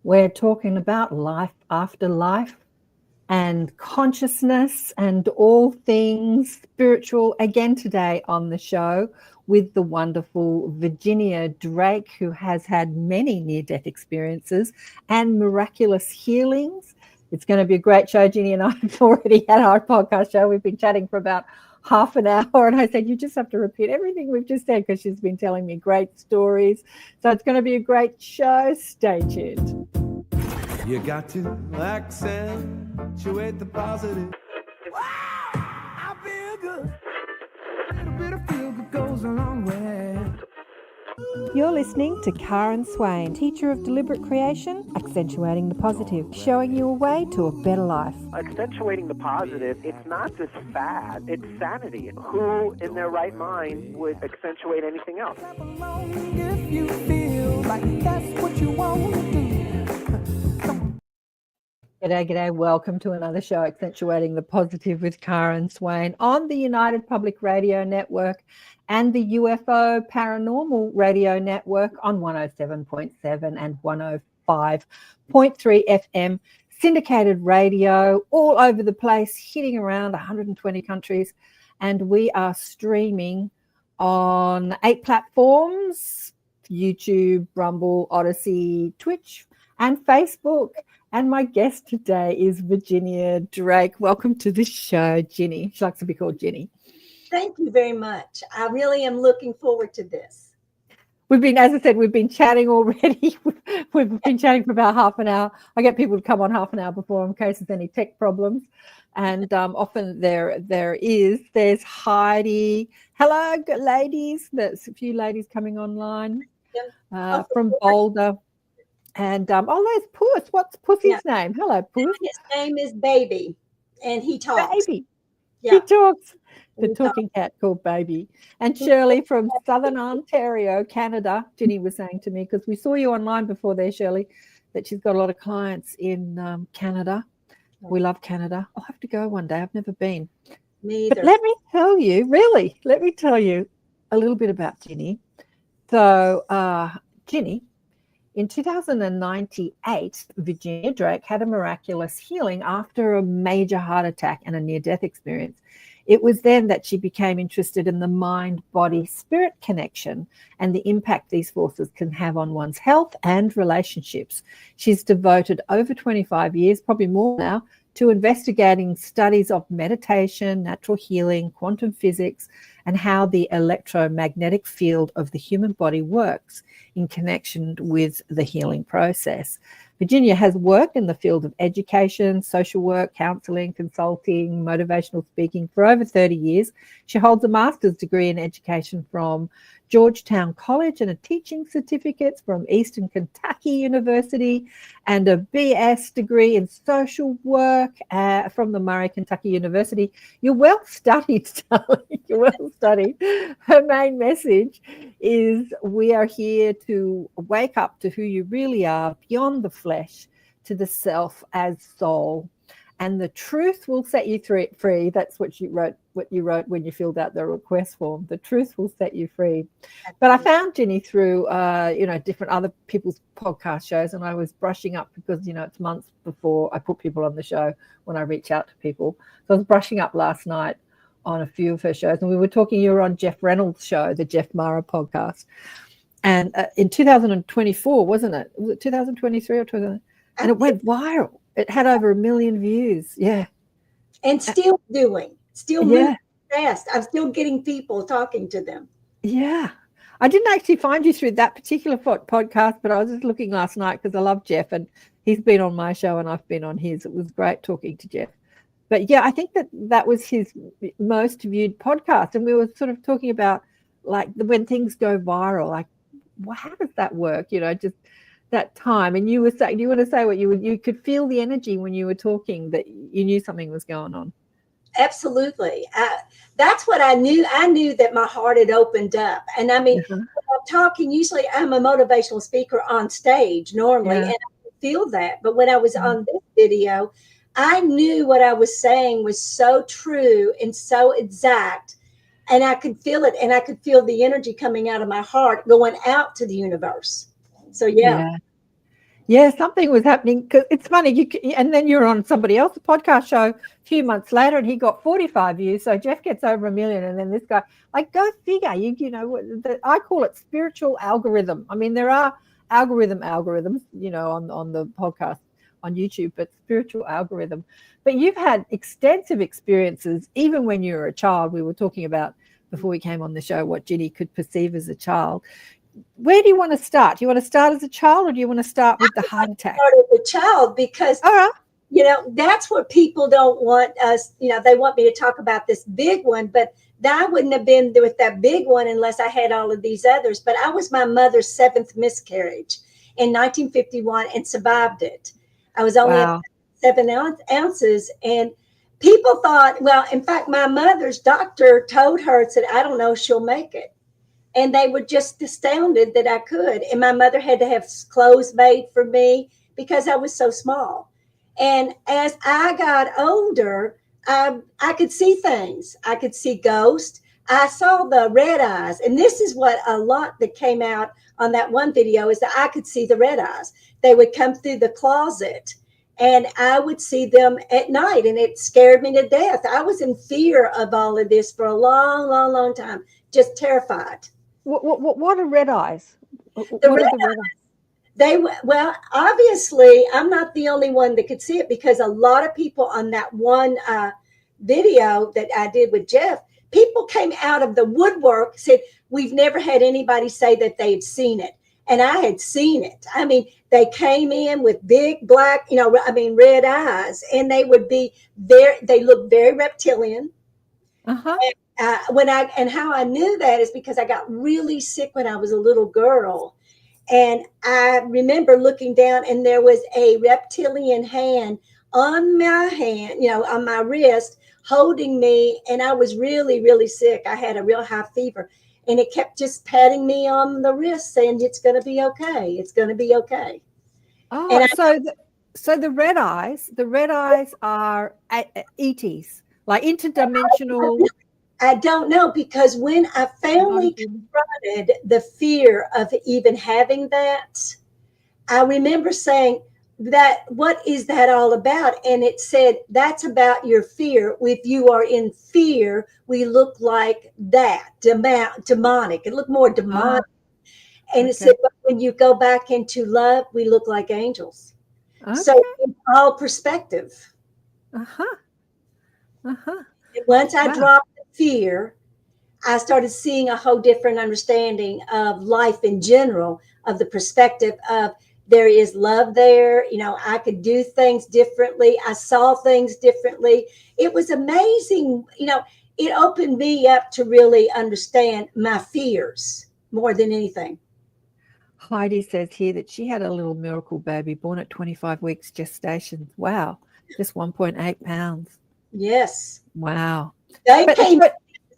We're talking about life after life and consciousness and all things spiritual again today on the show with the wonderful Virginia Drake, who has had many near-death experiences and miraculous healings. It's going to be a great show. Ginny and I have already had our podcast show. We've been chatting for about half an hour, and I said, you just have to repeat everything we've just said because she's been telling me great stories. So it's going to be a great show. Stay tuned. You got to accentuate the positive. Wow, I feel good. A little bit of feel good goes a long way. You're listening to Karen Swain, teacher of deliberate creation, accentuating the positive, showing you a way to a better life. Accentuating the positive, it's not just fad, it's sanity. Who in their right mind would accentuate anything else? If you feel like that's what you want to do. G'day. Welcome to another show, Accentuating the Positive with Karen Swain on the United Public Radio Network and the UFO Paranormal Radio Network on 107.7 and 105.3 FM. Syndicated radio all over the place, hitting around 120 countries. And we are streaming on 8 platforms: YouTube, Rumble, Odyssey, Twitch, and Facebook. And my guest today is Virginia Drake. Welcome to the show, Ginny. She likes to be called Ginny. Thank you very much. I really am looking forward to this. We've been chatting already. We've been chatting for about half an hour. I get people to come on half an hour before in case there's any tech problems. And often there's Heidi. Hello, ladies. There's a few ladies coming online from Boulder. And there's Puss. What's Pussy's name? Hello, Puss. His name is Baby, and he talks. Baby. Yeah. He talks. The talking cat called Baby. And Shirley from Southern Ontario, Canada. Ginny was saying to me, because we saw you online before there, Shirley, that she's got a lot of clients in Canada. We love Canada. I'll have to go one day. I've never been. Me either. But let me tell you a little bit about Ginny. So, Ginny, in 2098, Virginia Drake had a miraculous healing after a major heart attack and a near-death experience. It was then that she became interested in the mind-body-spirit connection and the impact these forces can have on one's health and relationships. She's devoted over 25 years, probably more now, to investigating studies of meditation, natural healing, quantum physics, and how the electromagnetic field of the human body works in connection with the healing process. Virginia has worked in the field of education, social work, counseling, consulting, motivational speaking for over 30 years. She holds a master's degree in education from Georgetown College and a teaching certificate from Eastern Kentucky University and a BS degree in social work from the Murray Kentucky University. You're well studied, darling. You're well studied. Her main message is we are here to wake up to who you really are beyond the flesh, to the self as soul. And the truth will set you free. That's what you wrote when you filled out the request form. The truth will set you free. But I found Ginny through, different other people's podcast shows, and I was brushing up because, it's months before I put people on the show when I reach out to people. So I was brushing up last night on a few of her shows, and we were talking. You were on Jeff Reynolds' show, the Jeff Mara podcast, and in 2024, wasn't it? Was it 2023 or 2000? And it went viral. It had over 1 million views. Yeah. And still moving fast. I'm still getting people talking to them. Yeah. I didn't actually find you through that particular podcast, but I was just looking last night because I love Jeff and he's been on my show and I've been on his. It was great talking to Jeff. But yeah, I think that was his most viewed podcast. And we were sort of talking about like when things go viral, like, well, how does that work? Just that time. And you were saying, do you want to say what you could feel the energy when you were talking that you knew something was going on? Absolutely. That's what I knew. I knew that my heart had opened up. And I mean, when I'm talking, usually I'm a motivational speaker on stage normally, and I feel that. But when I was on this video, I knew what I was saying was so true and so exact. And I could feel it. And I could feel the energy coming out of my heart going out to the universe. So, yeah. Yeah, something was happening. Cause it's funny, and then you're on somebody else's podcast show a few months later, and he got 45 views. So Jeff gets over 1 million, and then this guy, like, go figure. I call it spiritual algorithm. I mean, there are algorithms, on the podcast on YouTube, but spiritual algorithm. But you've had extensive experiences, even when you were a child. We were talking about before we came on the show what Ginny could perceive as a child. Where do you want to start? Do you want to start as a child, or do you want to start with the heart attack? Start as a child, because All right. that's what people don't want us. They want me to talk about this big one, but I wouldn't have been with that big one unless I had all of these others. But I was my mother's 7th miscarriage in 1951 and survived it. I was only Wow. 7 ounces, and people thought, well, in fact, my mother's doctor told her, said, I don't know, she'll make it. And they were just astounded that I could. And my mother had to have clothes made for me because I was so small. And as I got older, I could see things. I could see ghosts. I saw the red eyes. And this is what a lot that came out on that one video is that I could see the red eyes. They would come through the closet, and I would see them at night, and it scared me to death. I was in fear of all of this for a long, long, long time, just terrified. What are red eyes? The red eyes, well, obviously, I'm not the only one that could see it, because a lot of people on that one video that I did with Jeff, people came out of the woodwork, said, we've never had anybody say that they'd seen it. And I had seen it. I mean, they came in with big black, red eyes, and they would be they looked very reptilian. Uh-huh. And how I knew that is because I got really sick when I was a little girl. And I remember looking down, and there was a reptilian hand on my hand, on my wrist, holding me. And I was really, really sick. I had a real high fever. And it kept just patting me on the wrist, saying, it's going to be okay. It's going to be okay. Oh, and so the red eyes are ETs, like interdimensional. I don't know, because when I finally confronted the fear of even having that, I remember saying, that what is that all about? And it said, that's about your fear. If you are in fear, we look like that, demonic. It looked more demonic. And it said, but when you go back into love, we look like angels. Okay. So it's all perspective. And once I dropped the fear, I started seeing a whole different understanding of life in general, of the perspective of, there is love there. I could do things differently. I saw things differently. It was amazing. It opened me up to really understand my fears more than anything. Heidi says here that she had a little miracle baby born at 25 weeks gestation. Wow. Just 1.8 pounds. Yes. Wow.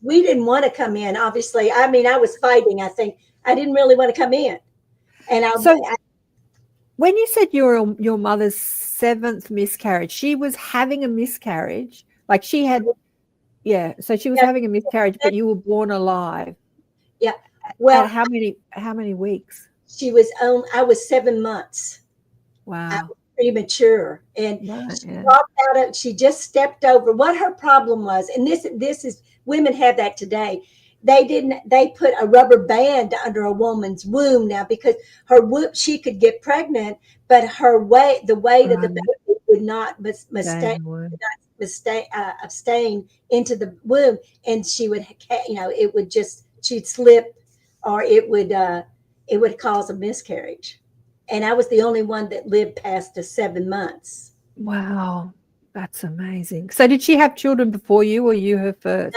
We didn't want to come in, obviously. I mean, I was fighting, I think. I didn't really want to come in. And when you said your mother's 7th miscarriage, she was having a miscarriage. Like she had, so she was having a miscarriage, but you were born alive. Yeah. Well, at how many weeks? I was 7 months. Wow. I was premature. And she just stepped over what her problem was. And this is, women have that today. They put a rubber band under a woman's womb now, because she could get pregnant, but the weight of the baby would not abstain into the womb. And she would, she'd slip, or it would cause a miscarriage. And I was the only one that lived past the 7 months. Wow. That's amazing. So did she have children before you, or you her first?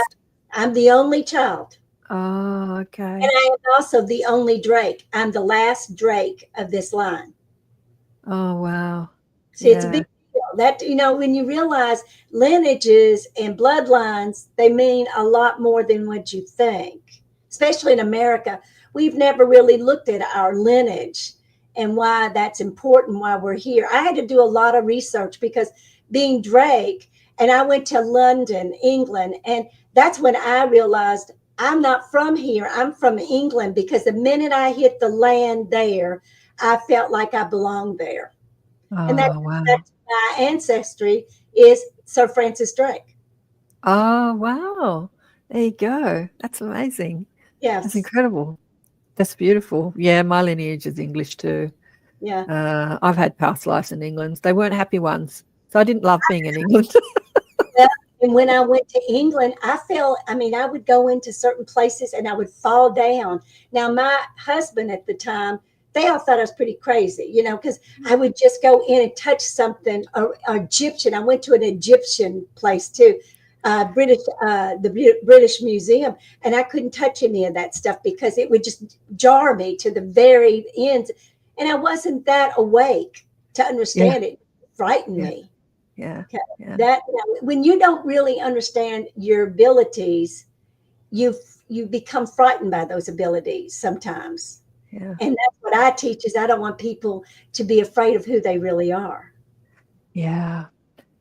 I'm the only child. Oh, okay. And I am also the only Drake. I'm the last Drake of this line. Oh, wow. See, it's a big deal. That, when you realize lineages and bloodlines, they mean a lot more than what you think. Especially in America, we've never really looked at our lineage and why that's important, why we're here. I had to do a lot of research, because being Drake, and I went to London, England, and that's when I realized I'm not from here. I'm from England, because the minute I hit the land there, I felt like I belonged there. And Oh, wow. that's my ancestry is Sir Francis Drake. Oh, wow. There you go. That's amazing. Yes. That's incredible. That's beautiful. Yeah, my lineage is English too. Yeah. I've had past lives in England. They weren't happy ones. So I didn't love being in England. And when I went to England, I would go into certain places and I would fall down. Now, my husband at the time, they all thought I was pretty crazy, because I would just go in and touch something, or Egyptian. I went to an Egyptian place too, the British Museum, and I couldn't touch any of that stuff because it would just jar me to the very ends. And I wasn't that awake to understand it. It frightened me. Yeah. Okay. Yeah. That when you don't really understand your abilities, you become frightened by those abilities sometimes. Yeah. And that's what I teach is I don't want people to be afraid of who they really are. Yeah.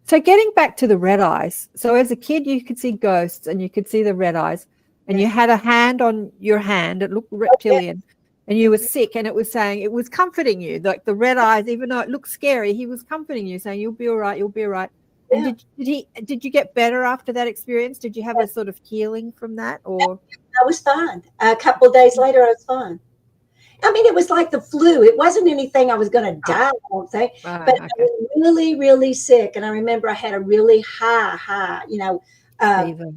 So getting back to the red eyes. So as a kid, you could see ghosts and you could see the red eyes, and you had a hand on your hand. It looked reptilian. Okay. And you were sick, and it was saying, it was comforting you, like the red eyes, even though it looked scary, he was comforting you, saying, you'll be all right, you'll be all right. And did you get better after that experience? Did you have a sort of healing from that? Or I was fine. A couple of days later, I was fine. I mean, it was like the flu. It wasn't anything I was going to die, I don't think. But I was really, really sick. And I remember I had a really high, fever.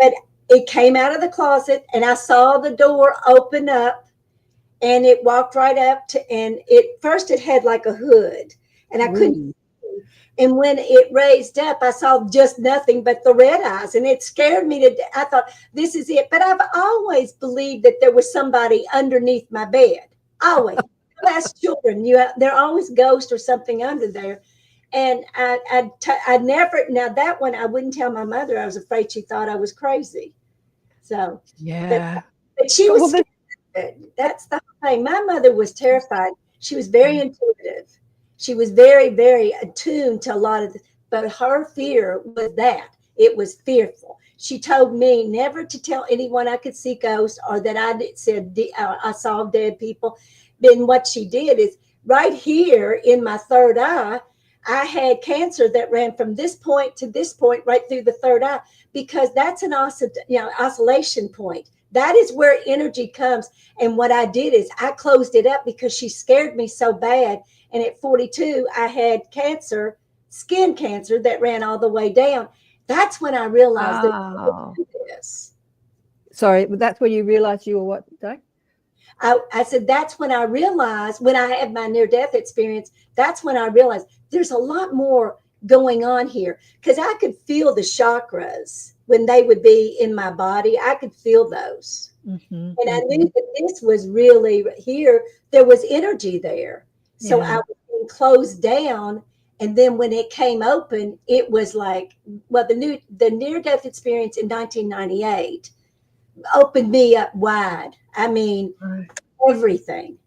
But it came out of the closet, and I saw the door open up. And it walked right up to, and first it had like a hood, and I couldn't. And when it raised up, I saw just nothing but the red eyes, and it scared me to death. I thought, this is it. But I've always believed that there was somebody underneath my bed. Always. As children, there are always ghosts or something under there. And I never, now that one, I wouldn't tell my mother. I was afraid she thought I was crazy. So, yeah. But she was scared. That's the thing. My mother was terrified. She was very intuitive. She was very, very attuned to a lot of but her fear was that. It was fearful. She told me never to tell anyone I could see ghosts or that I saw dead people. Then what she did is right here in my third eye, I had cancer that ran from this point to this point right through the third eye, because that's an oscillation point. That is where energy comes. And what I did is I closed it up because she scared me so bad. And at 42, I had cancer, skin cancer that ran all the way down. That's when I realized that I could do this. Sorry, that's when you realized you were what, Doug? I said, that's when I realized, when I had my near-death experience, that's when I realized there's a lot more going on here, because I could feel the chakras when they would be in my body. I could feel those. And I knew that this was really here. There was energy there. So I was being closed down. And then when it came open, it was like, well, the near-death experience in 1998 opened me up wide. I mean, everything.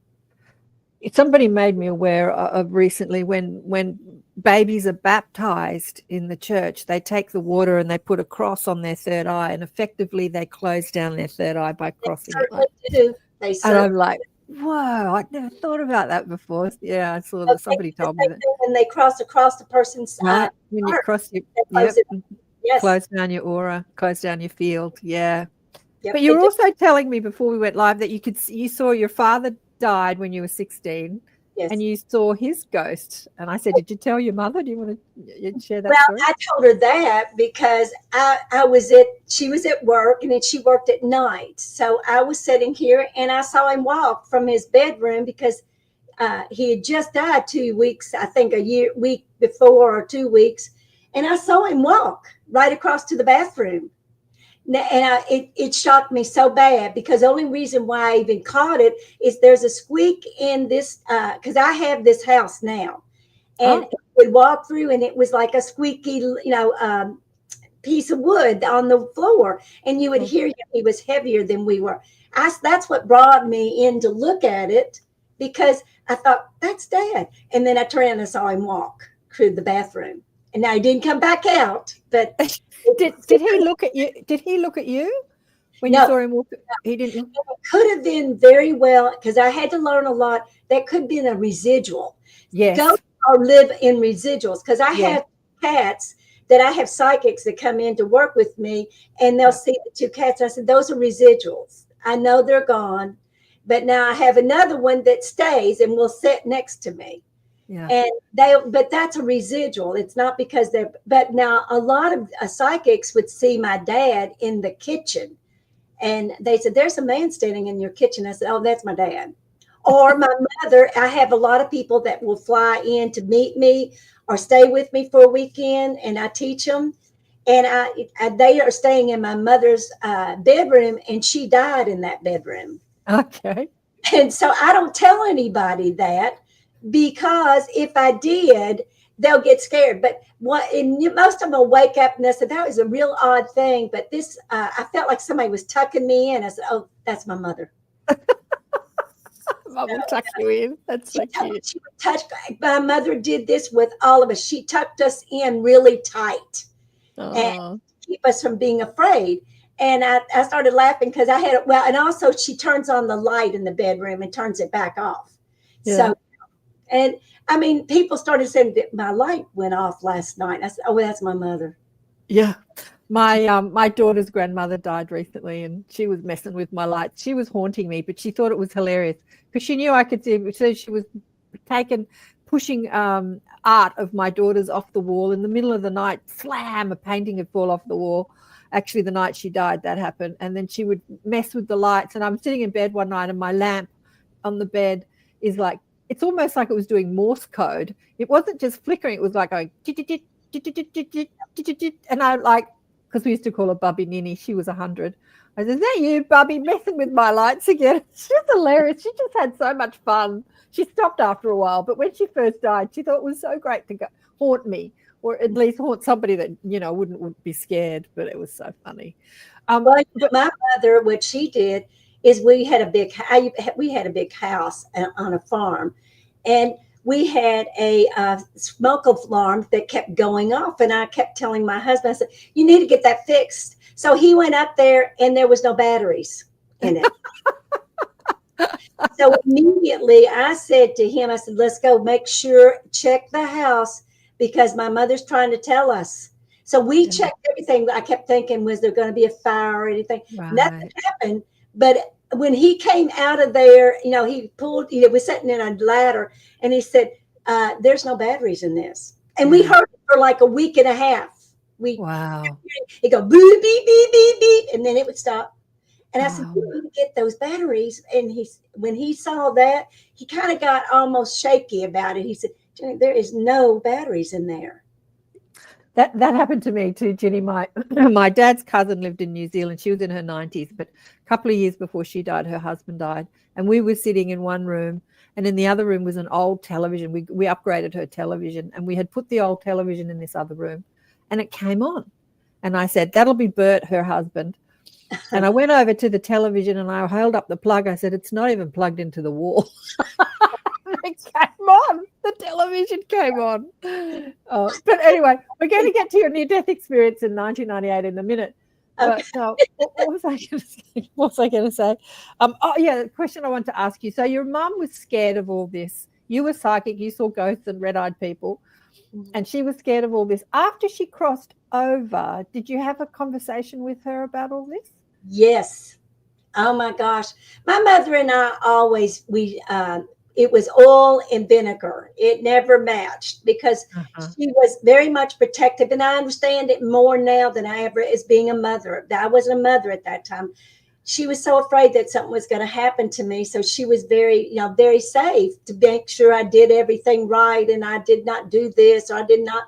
Somebody made me aware of recently when babies are baptized in the church, they take the water and they put a cross on their third eye, and effectively they close down their third eye by crossing it. And I'm like, whoa, I'd never thought about that before. Yeah, I saw that. Somebody told me that. When they cross across the person's when you cross your, close down your aura, close down your field. Yeah. But you were also telling me before we went live that you saw your father died when you were 16, and you saw his ghost. And I said, did you tell your mother? Do you want to share that story? I told her that because she was at work, and then she worked at night. So I was sitting here and I saw him walk from his bedroom because he had just died 2 weeks, I think week before or 2 weeks. And I saw him walk right across to the bathroom. And it shocked me so bad, because the only reason why I even caught it is there's a squeak in this, because I have this house now, and it would walk through, and it was like a squeaky, piece of wood on the floor, and you would hear him. He was heavier than we were. That's what brought me in to look at it, because I thought, that's Dad. And then I turned and I saw him walk through the bathroom, and now he didn't come back out, but. Did he look at you? Did he look at you? When you saw him walk, he didn't. It could have been very well, because I had to learn a lot. That could have been a residual. Yes. Ghosts or live in residuals, because I Yeah. have cats that I have psychics that come in to work with me, and they'll see the two cats. I said, those are residuals. I know they're gone, but now I have another one that stays and will sit next to me. Yeah. And but that's a residual. It's not because they're, but now a lot of psychics would see my dad in the kitchen, and they said, there's a man standing in your kitchen. I said, oh, that's my dad. Or my mother. I have a lot of people that will fly in to meet me or stay with me for a weekend, and I teach them. And they are staying in my mother's bedroom, and she died in that bedroom. Okay. And so I don't tell anybody that, because if I did, they'll get scared. But most of them will wake up and they said, that was a real odd thing. But this, I felt like somebody was tucking me in. I said, oh, that's my mother. Mom will tuck you in. That's so cute. She would touch. My mother did this with all of us. She tucked us in really tight and keep us from being afraid. And I started laughing because I had, and also she turns on the light in the bedroom and turns it back off. Yeah. So, and I mean, people started saying that my light went off last night. I said, oh, well, that's my mother. Yeah. My daughter's grandmother died recently, and she was messing with my lights. She was haunting me, but she thought it was hilarious because she knew I could see. So she was pushing art of my daughter's off the wall in the middle of the night. Slam! A painting had fall off the wall. Actually, the night she died, that happened. And then she would mess with the lights. And I'm sitting in bed one night, and my lamp on the bed is like, it's almost like it was doing Morse code. It wasn't just flickering. It was like going, and I like, because we used to call her Bubby Ninny. She was 100. I said, is that you, Bubby, messing with my lights again? She was hilarious. She just had so much fun. She stopped after a while. But when she first died, she thought it was so great to haunt me, or at least haunt somebody that, wouldn't be scared. But it was so funny. But my mother, what she did is we had a big house on a farm, and we had a smoke alarm that kept going off. And I kept telling my husband, I said, you need to get that fixed. So he went up there, and there was no batteries in it. So immediately I said to him, I said, let's go check the house, because my mother's trying to tell us. So we checked everything. I kept thinking, was there going to be a fire or anything? Right. Nothing happened. But when he came out of there, he pulled, was sitting in a ladder, and he said, there's no batteries in this. And we heard it for like a week and a half. Wow. He'd go, beep, beep, beep, beep, beep, and then it would stop. And I said, you need to get those batteries. And when he saw that, he kind of got almost shaky about it. He said, Jenny, there is no batteries in there. That happened to me too, Jenny. My dad's cousin lived in New Zealand. She was in her 90s, but a couple of years before she died, her husband died. And we were sitting in one room, and in the other room was an old television. We upgraded her television, and we had put the old television in this other room, and it came on. And I said, that'll be Bert, her husband. And I went over to the television, and I held up the plug. I said, it's not even plugged into the wall. It came on. The television came on. But anyway, we're going to get to your near-death experience in 1998 in a minute. Okay. But what was I going to say? The question I want to ask you. So your mum was scared of all this. You were psychic. You saw ghosts and red-eyed people, and she was scared of all this. After she crossed over, did you have a conversation with her about all this? Yes. Oh my gosh. My mother and I always, it was oil and vinegar. It never matched, because she was very much protective. And I understand it more now than I ever, as being a mother. I wasn't a mother at that time. She was so afraid that something was going to happen to me. So she was very, very safe to make sure I did everything right. And I did not do this, or I did not.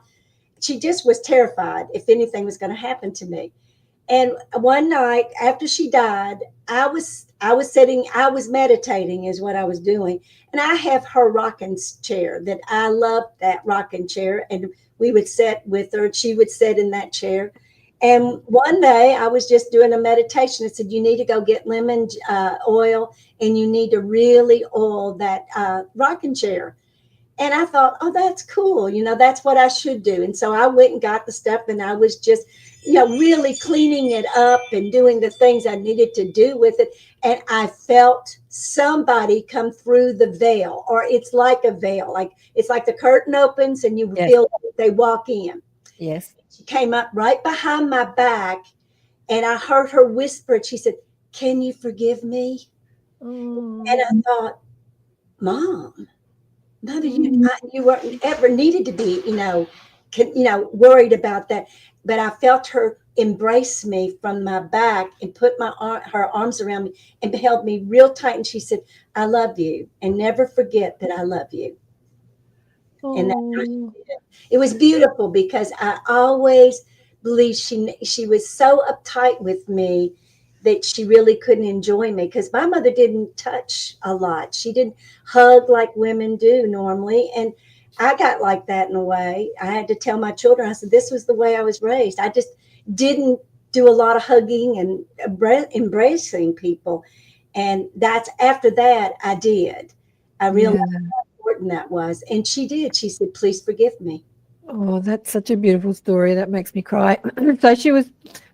She just was terrified if anything was going to happen to me. And one night after she died, I was meditating is what I was doing. And I have her rocking chair that I loved, that rocking chair. And we would sit with her, and she would sit in that chair. And one day I was just doing a meditation. It said, you need to go get lemon oil, and you need to really oil that rocking chair. And I thought, oh, that's cool. That's what I should do. And so I went and got the stuff, and I was just really cleaning it up and doing the things I needed to do with it. And I felt somebody come through the veil, or it's like a veil, like it's like the curtain opens and you Yes. feel like they walk in. Yes. She came up right behind my back, and I heard her whisper. She said, "Can you forgive me?" Oh. And I thought, Mom, Mother, you weren't ever needed to be, worried about that. But I felt her embrace me from my back and put her arms around me and held me real tight. And she said, "I love you, and never forget that I love you." And Oh. it was beautiful, because I always believed she was so uptight with me that she really couldn't enjoy me, because my mother didn't touch a lot. She didn't hug like women do normally. And I got like that in a way. I had to tell my children, I said, this was the way I was raised. I just didn't do a lot of hugging and embracing people. And that's after that I did. I realized how important that was. And she did. She said, "Please forgive me." Oh, that's such a beautiful story. That makes me cry. So she was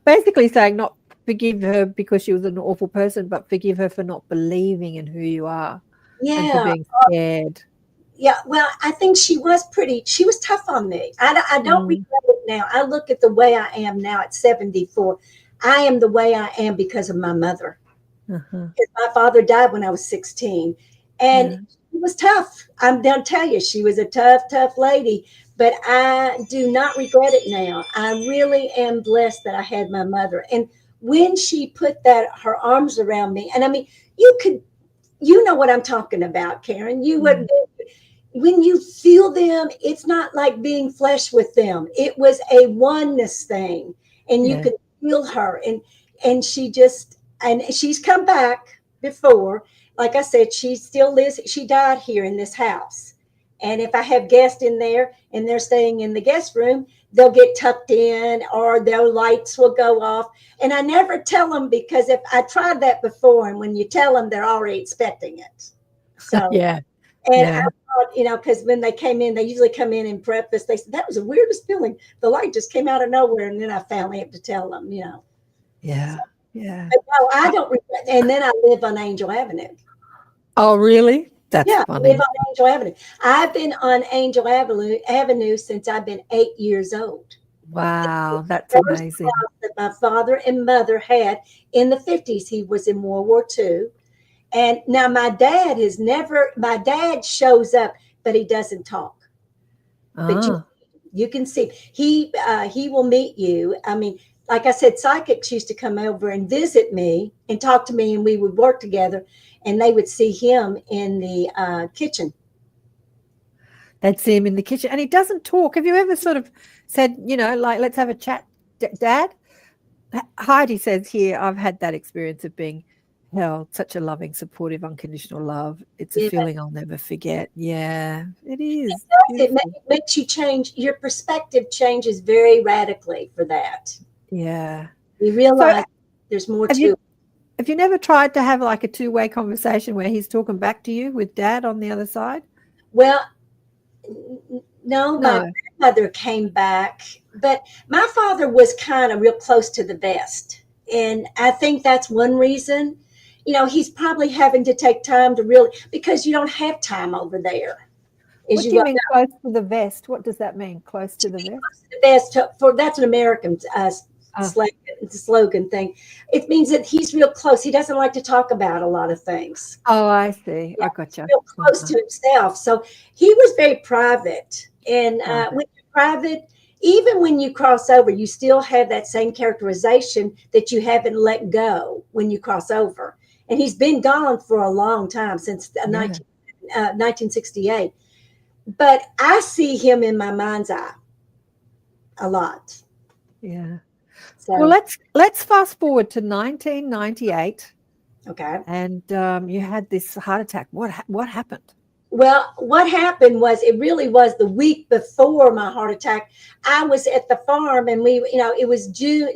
basically saying not forgive her because she was an awful person, but forgive her for not believing in who you are and for Yeah. being scared. Yeah. Well, I think she was tough on me. I don't regret it now. I look at the way I am now at 74. I am the way I am because of my mother. Because my father died when I was 16. And it was tough. I'm going to tell you, she was a tough, tough lady. But I do not regret it now. I really am blessed that I had my mother. And when she put her arms around me, and I mean, you know what I'm talking about, Karen. When you feel them, it's not like being flesh with them. It was a oneness thing, and you could feel her. And she's come back before. Like I said, she still lives. She died here in this house. And if I have guests in there and they're staying in the guest room, they'll get tucked in, or their lights will go off. And I never tell them, because if I tried that before, and when you tell them, they're already expecting it. So, I thought, because when they came in, they usually come in and preface. They said, "That was the weirdest feeling. The light just came out of nowhere." And then I finally have to tell them, Yeah. So, Yeah. but no, I don't regret. And then I live on Angel Avenue. Oh, really? That's funny. I live on Angel Avenue. I've been on Angel Avenue since I've been 8 years old. Wow, that's First amazing. house that my father and mother had in the 50s. He was in World War II. And now my dad shows up, but he doesn't talk. But you can see he will meet you. I mean, like I said, psychics used to come over and visit me and talk to me, and we would work together, and they would see him in the kitchen. They'd see him in the kitchen, and he doesn't talk. Have you ever sort of said, like, let's have a chat, Dad? Heidi says here, I've had that experience of being held, such a loving, supportive, unconditional love. It's a feeling I'll never forget. Yeah, it is. It makes you change. Your perspective changes very radically for that. Yeah. You realize there's more to it. Have you never tried to have like a two-way conversation where he's talking back to you with Dad on the other side? Well, no. My grandmother came back, but my father was kind of real close to the vest. And I think that's one reason. He's probably having to take time to really, because you don't have time over there. What do you mean close to the vest? What does that mean, close to the vest? Close to the vest, that's an American slogan thing. It means that he's real close. He doesn't like to talk about a lot of things. Oh, I see. I gotcha. Real close to himself. So he was very private. And when you're private, even when you cross over, you still have that same characterization that you haven't let go when you cross over. And he's been gone for a long time, since 1968. But I see him in my mind's eye a lot. Yeah. So, well, let's fast forward to 1998. Okay. And you had this heart attack. What happened? Well, what happened was, it really was the week before my heart attack. I was at the farm, and it was June.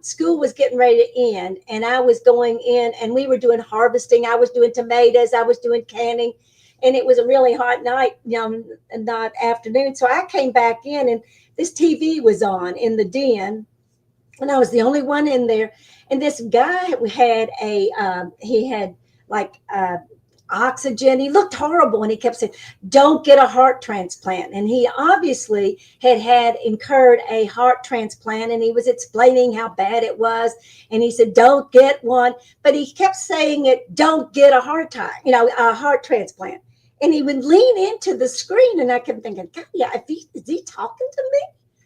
School was getting ready to end, and I was going in, and we were doing harvesting. I was doing tomatoes. I was doing canning, and it was a really hot night, not afternoon. So I came back in, and this TV was on in the den, and I was the only one in there. And this guy had he had like oxygen. He looked horrible, and he kept saying, "Don't get a heart transplant." And he obviously had incurred a heart transplant, and he was explaining how bad it was. And he said, "Don't get one," but he kept saying it, "Don't get a heart transplant." And he would lean into the screen, and I kept thinking, God, yeah, is he talking to me?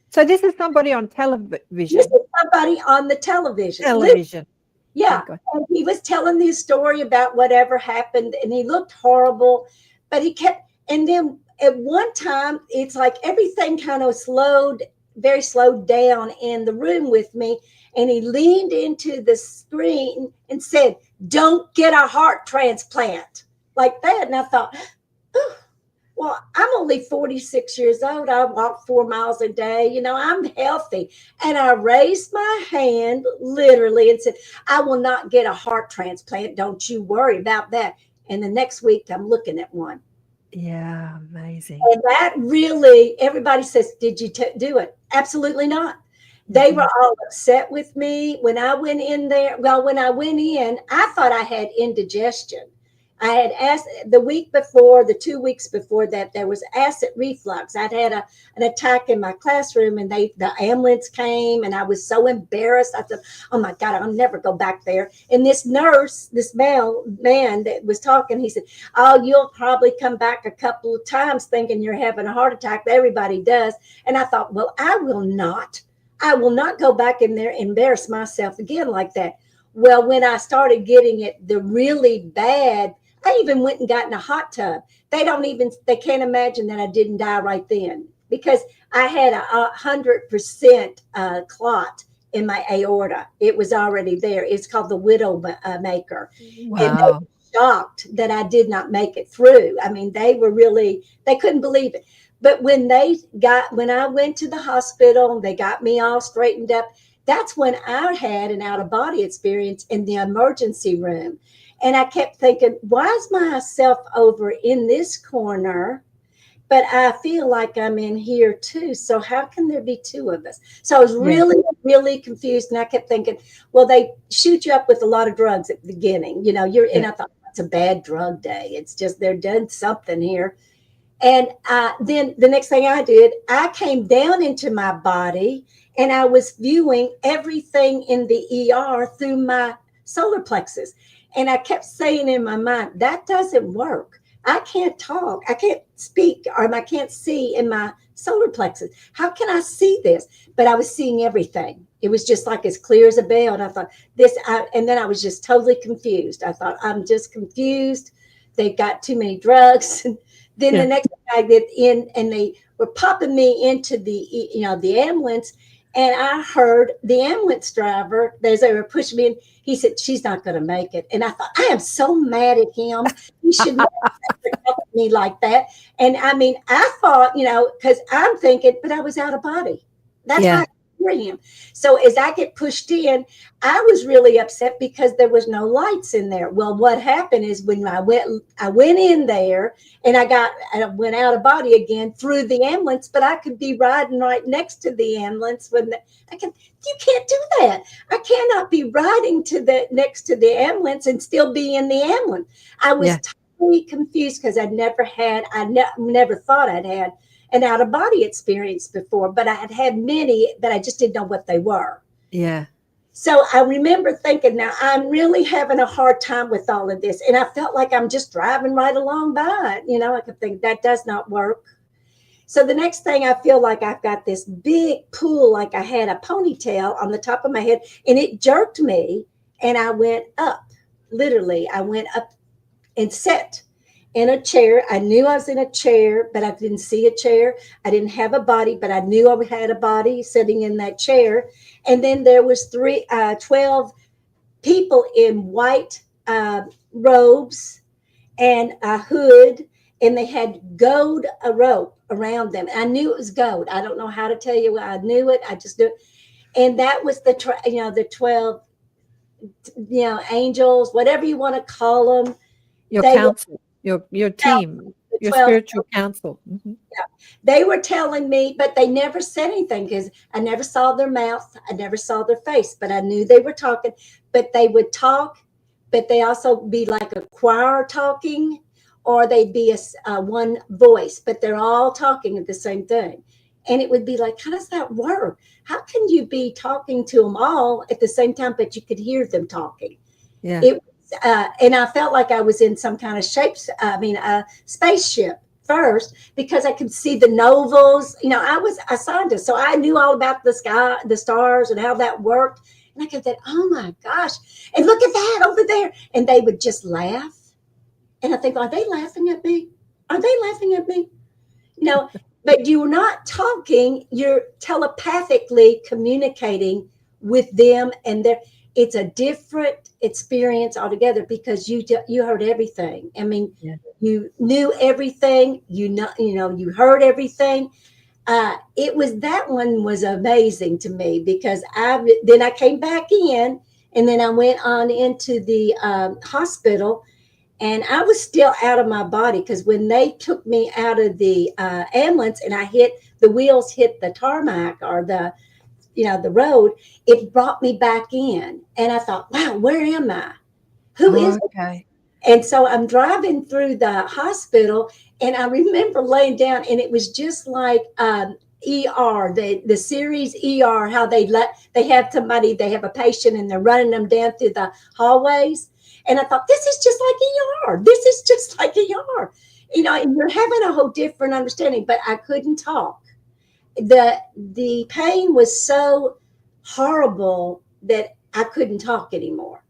So this is somebody on television. This is somebody on the television. Yeah. Okay. And he was telling the story about whatever happened, and he looked horrible, but he kept, and then at one time, it's like everything kind of very slowed down in the room with me. And he leaned into the screen and said, "Don't get a heart transplant," like that. And I thought, oh, well, I'm only 46 years old. I walk 4 miles a day. I'm healthy. And I raised my hand literally and said, "I will not get a heart transplant. Don't you worry about that." And the next week, I'm looking at one. Yeah, amazing. And that really, everybody says, "Did you do it?" Absolutely not. They were all upset with me when I went in there. Well, when I went in, I thought I had indigestion. I had asked the week before, the 2 weeks before that, there was acid reflux. I'd had an attack in my classroom, and the ambulance came, and I was so embarrassed. I thought, oh my God, I'll never go back there. And this nurse, this man that was talking, he said, "Oh, you'll probably come back a couple of times thinking you're having a heart attack. Everybody does." And I thought, well, I will not go back in there and embarrass myself again like that. Well, when I started getting it, the really bad, I even went and got in a hot tub. They can't imagine that I didn't die right then, because I had 100% clot in my aorta. It was already there. It's called the widow maker. Wow. And they were shocked that I did not make it through. I mean, they couldn't believe it. But when I went to the hospital, they got me all straightened up. That's when I had an out-of-body experience in the emergency room. And I kept thinking, why is myself over in this corner, but I feel like I'm in here too? So how can there be two of us? So I was really, really confused. And I kept thinking, well, they shoot you up with a lot of drugs at the beginning. And I thought, that's a bad drug day. It's just they're doing something here. And then the next thing I did, I came down into my body, and I was viewing everything in the ER through my solar plexus. And I kept saying in my mind, that doesn't work. I can't talk. I can't speak, or I can't see in my solar plexus. How can I see this? But I was seeing everything. It was just like as clear as a bell. And I thought and then I was just totally confused. I thought, I'm just confused. They've got too many drugs. Then the next thing I get in, and they were popping me into the ambulance, and I heard the ambulance driver, as they were pushing me in, he said, "She's not going to make it." And I thought, I am so mad at him. He should not talk to me like that. And I mean, I thought, because I'm thinking, but I was out of body. That's why I hear him. So as I get pushed in, I was really upset because there was no lights in there. Well, what happened is when I went in there, and I went out of body again through the ambulance, but I could be riding right next to the ambulance you can't do that. I cannot be riding next to the ambulance and still be in the ambulance. I was totally confused because I never thought I'd had an out of body experience before, but I had had many, but I just didn't know what they were. Yeah. So I remember thinking, now I'm really having a hard time with all of this. And I felt like I'm just driving right along by it. I could think that does not work. So the next thing, I feel like I've got this big pool, like I had a ponytail on the top of my head, and it jerked me, and I went up. Literally, I went up and sat in a chair. I knew I was in a chair, but I didn't see a chair. I didn't have a body, but I knew I had a body sitting in that chair. And then there was 12 people in white robes and a hood, and they had gold a rope around them. I knew it was gold. I don't know how to tell you. I knew it. I just knew it. And that was the 12, angels, whatever you want to call them. Your council, your team. Your 12. spiritual counsel. Mm-hmm. They were telling me, but they never said anything because I never saw their mouth. I never saw their face, but I knew they were talking. But they would talk, but they also be like a choir talking, or they'd be a one voice, but they're all talking at the same thing. And it would be like, how does that work? How can you be talking to them all at the same time, but you could hear them talking? Yeah. It was, and I felt like I was in some kind of spaceship first, because I could see the novels. You know, I was a scientist, so I knew all about the sky, the stars, and how that worked. And I kept saying, oh my gosh, and look at that over there. And they would just laugh. And I think, are they laughing at me? Are they laughing at me? You know, but you're not talking, you're telepathically communicating with them, and it's a different experience altogether, because you heard everything. I mean, you knew everything, you heard everything. That one was amazing to me, because then I came back in, and then I went on into the hospital. And I was still out of my body, because when they took me out of the ambulance and the wheels hit the tarmac, or the road, it brought me back in. And I thought, wow, where am I? Who is it? And so I'm driving through the hospital, and I remember laying down, and it was just like ER, the series ER, how they have somebody, they have a patient, and they're running them down through the hallways. And I thought, this is just like ER. This is just like ER. You know, and you're having a whole different understanding, but I couldn't talk. The pain was so horrible that I couldn't talk anymore.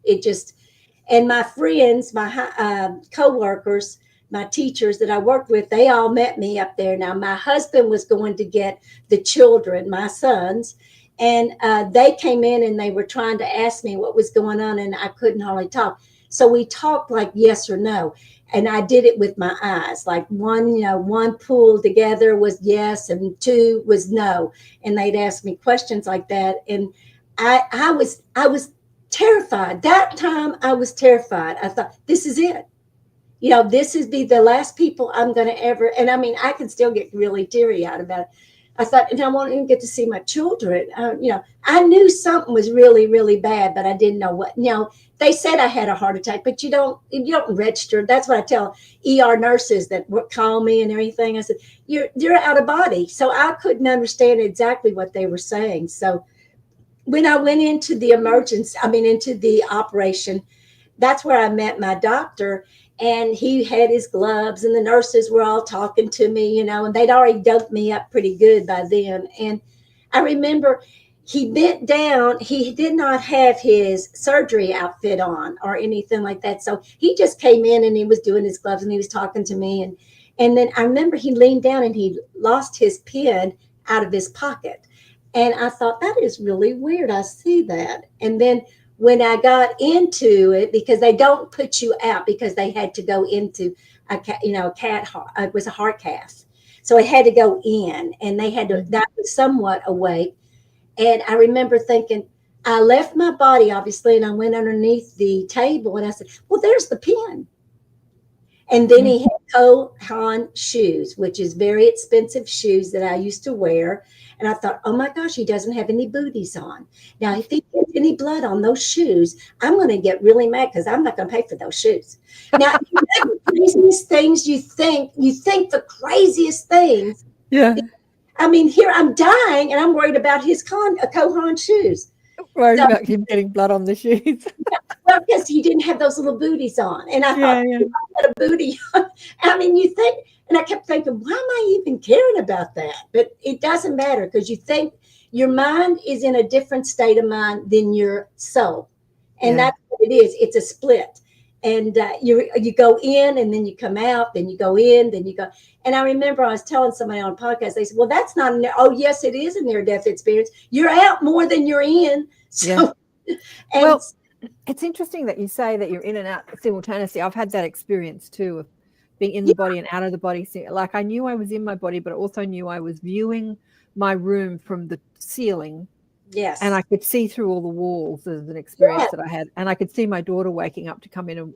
And my friends, my co-workers, my teachers that I worked with, they all met me up there. Now, my husband was going to get the children, my sons, and they came in, and they were trying to ask me what was going on, and I couldn't hardly talk. So we talked like yes or no. And I did it with my eyes. Like one pull together was yes, and two was no. And they'd ask me questions like that. And I was terrified. That time I was terrified. I thought, this is it. You know, this is the last people I'm going to ever. And I mean, I can still get really teary-eyed about it. I thought, and I won't even get to see my children. I knew something was really, really bad, but I didn't know what. They said I had a heart attack, but you don't register. That's what I tell ER nurses that call me and everything. I said, you're out of body. So I couldn't understand exactly what they were saying. So when I went into the into the operation, that's where I met my doctor. And he had his gloves, and the nurses were all talking to me, and they'd already doped me up pretty good by then. And I remember he bent down. He did not have his surgery outfit on or anything like that. So he just came in, and he was doing his gloves, and he was talking to me. And then I remember he leaned down, and he lost his pen out of his pocket. And I thought, that is really weird. I see that. And then when I got into it, because they don't put you out, because they had to go into it was a heart cath. So it had to go in, and that was somewhat awake. And I remember thinking, I left my body, obviously, and I went underneath the table, and I said, well, there's the pen. And then he had Kohan shoes, which is very expensive shoes that I used to wear. And I thought, oh my gosh, he doesn't have any booties on. Now, if he gets any blood on those shoes, I'm going to get really mad, because I'm not going to pay for those shoes. Now, the craziest things you think the craziest things. Yeah. I mean, here I'm dying, and I'm worried about his Kohan shoes. Worried about him getting blood on the shoes. Well, because he didn't have those little booties on. And I thought, I had a booty on. I mean, you think, and I kept thinking, why am I even caring about that? But it doesn't matter, because you think your mind is in a different state of mind than your soul. And that's what it is. It's a split. And you go in, and then you come out, then you go in, then you go. And I remember I was telling somebody on a podcast, they said, well, that's not, oh, yes, it is a near-death experience. You're out more than you're in. So, well, it's interesting that you say that you're in and out simultaneously. I've had that experience too, of being in the body and out of the body. Like, I knew I was in my body, but I also knew I was viewing my room from the ceiling Yes. And I could see through all the walls as an experience Yes. that I had. And I could see my daughter waking up to come in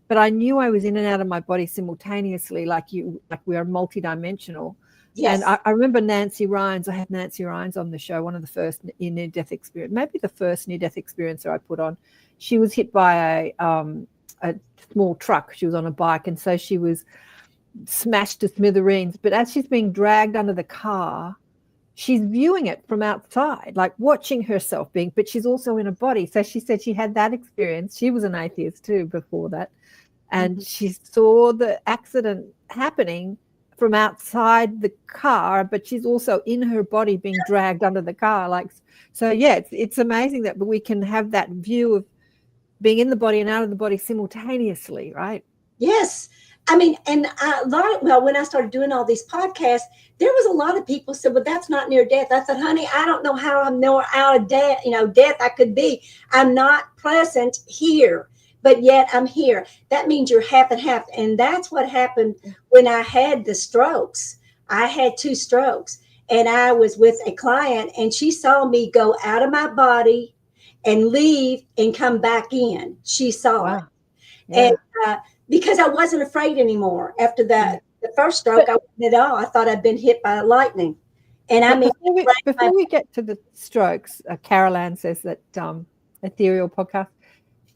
but I knew I was in and out of my body simultaneously, like we are multidimensional. Yes. And I remember Nancy Rhines. I had Nancy Rhines on the show, one of the first near-death experience, maybe the first near-death experiencer I put on. She was hit by a small truck. She was on a bike, and so she was smashed to smithereens. But as she's being dragged under the car, she's viewing it from outside, like watching herself but she's also in a body. So she said she had that experience. She was an atheist too before that. And she saw the accident happening from outside the car, but she's also in her body being dragged under the car. It's amazing that we can have that view of being in the body and out of the body simultaneously, right? Yes. I mean, and when I started doing all these podcasts, there was a lot of people said, well, that's not near death. I said, honey, I don't know how I'm more out of death I could be. I'm not present here, but yet I'm here. That means you're half and half. And that's what happened when I had the strokes. I had 2 strokes, and I was with a client, and she saw me go out of my body and leave and come back in. She saw it. Yeah. And because I wasn't afraid anymore after that, the first stroke, I wasn't at all. I thought I'd been hit by lightning. And I mean, before we get to the strokes, Carol Ann says that Ethereal podcast,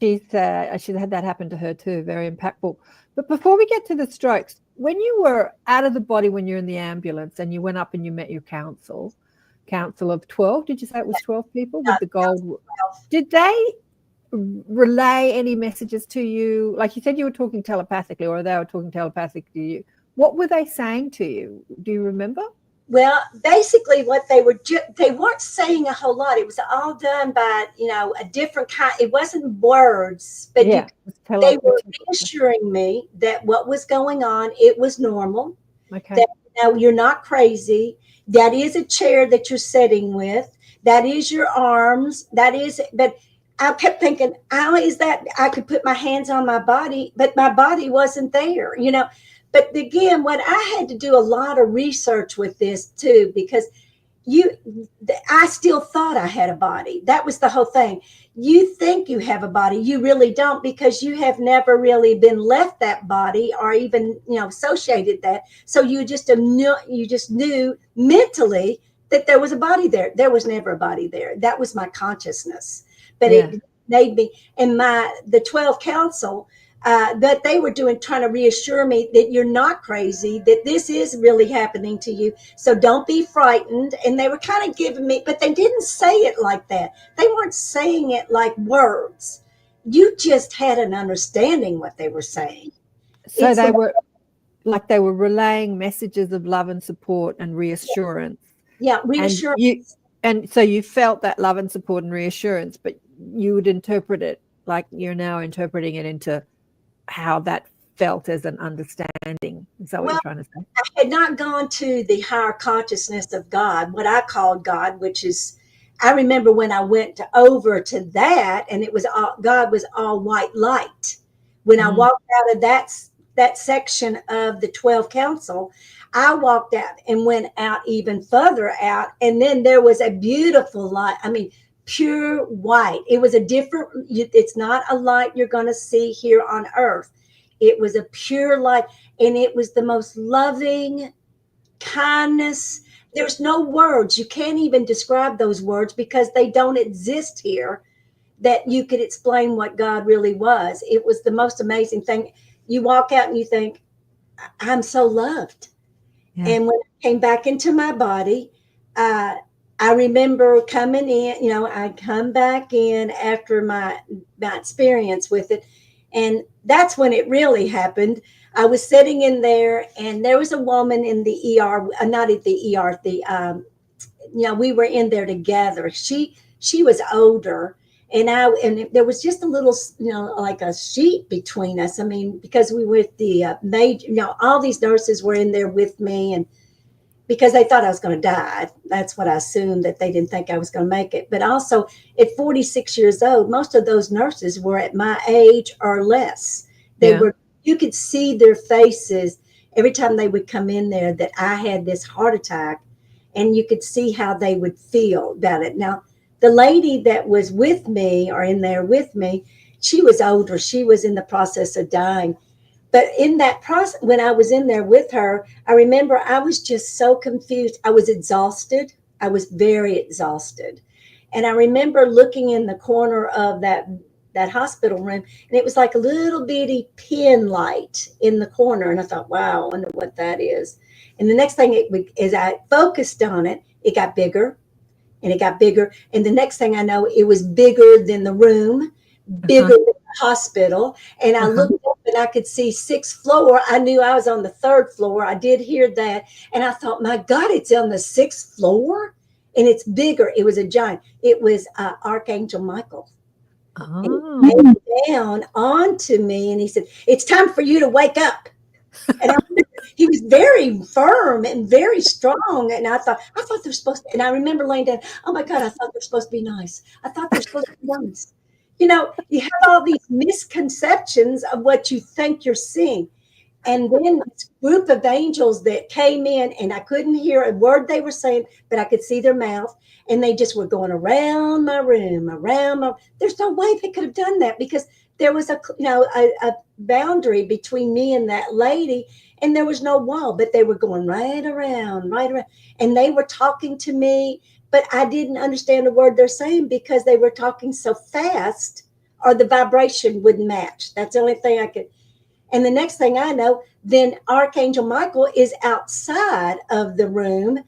she's had that happen to her too, very impactful. But before we get to the strokes, when you were out of the body, when you're in the ambulance and you went up and you met your council of 12, did you say it was 12 people with the gold? Did they relay any messages to you? Like you said, you were talking telepathically, or they were talking telepathically to you. What were they saying to you? Do you remember? Well, basically what they weren't saying a whole lot. It was all done by, a different kind. It wasn't words, but they were reassuring me that what was going on, it was normal. Okay. That, you're not crazy. That is a chair that you're sitting with. That is your arms. But I kept thinking, how is that? I could put my hands on my body, but my body wasn't there, But again, what I had to do a lot of research with this too, because I still thought I had a body. That was the whole thing. You think you have a body, you really don't, because you have never really been left that body or even, associated that. So you just knew mentally that there was a body there. There was never a body there. That was my consciousness. But it made me, and the 12 council, that they were trying to reassure me that you're not crazy, that this is really happening to you. So don't be frightened. And they were kind of giving me, but they didn't say it like that. They weren't saying it like words. You just had an understanding what they were saying. So they were relaying messages of love and support and reassurance. Yeah, reassurance. And so you felt that love and support and reassurance, but you would interpret it like you're now interpreting it into how that felt as an understanding. Is that what you're trying to say? I had not gone to the higher consciousness of God, what I called God, which is, I remember when I went over to that, and it was God was all white light. When I walked out of that section of the 12 council, I walked out and went out even further out, and then there was a beautiful light. I mean, pure white. It was it's not a light you're going to see here on earth. It was a pure light, and it was the most loving kindness. There's no words. You can't even describe those words because they don't exist here that you could explain what God really was. It was the most amazing thing. You walk out and you think, I'm so loved. Yeah. And when I came back into my body, I remember coming in, I come back in after my experience with it. And that's when it really happened. I was sitting in there, and there was a woman in the ER, not at the ER, we were in there together. She was older, and there was just a little, like a sheet between us. I mean, because we were at the major, all these nurses were in there with me, and because they thought I was going to die. That's what I assumed, that they didn't think I was going to make it. But also at 46 years old, most of those nurses were at my age or less. You could see their faces every time they would come in there that I had this heart attack, and you could see how they would feel about it. Now, the lady that was with me or in there with me, she was older. She was in the process of dying. But in that process, when I was in there with her, I remember I was just so confused. I was exhausted. I was very exhausted. And I remember looking in the corner of that hospital room, and it was like a little bitty pin light in the corner. And I thought, wow, I wonder what that is. And the next thing as I focused on it, it got bigger and it got bigger. And the next thing I know, it was bigger than the room, bigger than the hospital. And I looked up and I could see 6th floor. I knew I was on the 3rd floor. I did hear that. And I thought, my God, it's on the 6th floor. And it's bigger. It was a giant. It was Archangel Michael. And he came down onto me and he said, it's time for you to wake up. And he was very firm and very strong. And I thought they're supposed to, and I remember laying down, oh my God, I thought they're supposed to be nice. I thought they're supposed to be nice. You know, you have all these misconceptions of what you think you're seeing. And then this group of angels that came in, and I couldn't hear a word they were saying, but I could see their mouth. And they just were going around my room, there's no way they could have done that, because there was a boundary between me and that lady, and there was no wall, but they were going right around. And they were talking to me, but I didn't understand a word they're saying because they were talking so fast, or the vibration wouldn't match. That's the only thing I could. And the next thing I know, then Archangel Michael is outside of the room,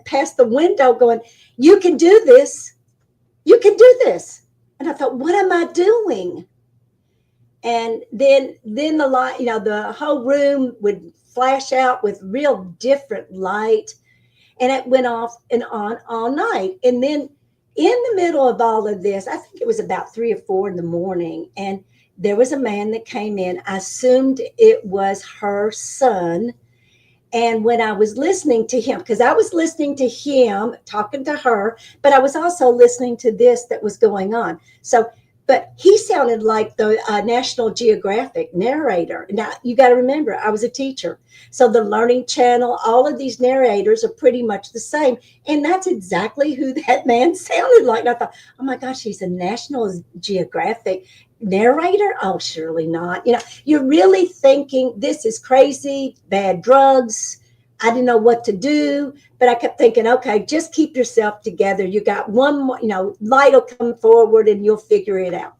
past the window, going, you can do this. You can do this. And I thought, what am I doing? And then the light, the whole room would flash out with real different light. And it went off and on all night. And then in the middle of all of this, I think it was about 3 or 4 in the morning, and there was a man that came in. I assumed it was her son. And when I was listening to him, because I was listening to him talking to her, but I was also listening to this that was going on. But he sounded like the National Geographic narrator. Now, you got to remember, I was a teacher. So the Learning Channel, all of these narrators are pretty much the same. And that's exactly who that man sounded like. And I thought, oh my gosh, he's a National Geographic narrator? Oh, surely not. You're really thinking this is crazy, bad drugs. I didn't know what to do, but I kept thinking, okay, just keep yourself together. You got one more, light will come forward and you'll figure it out.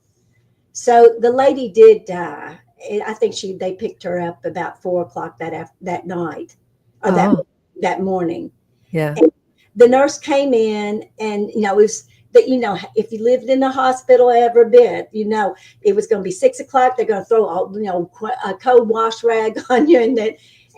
So the lady did die. I think they picked her up about 4:00 that night, or that morning. Yeah. And the nurse came in, and it was that, if you lived in a hospital ever bit, it was going to be 6:00. They're going to throw a cold wash rag on you,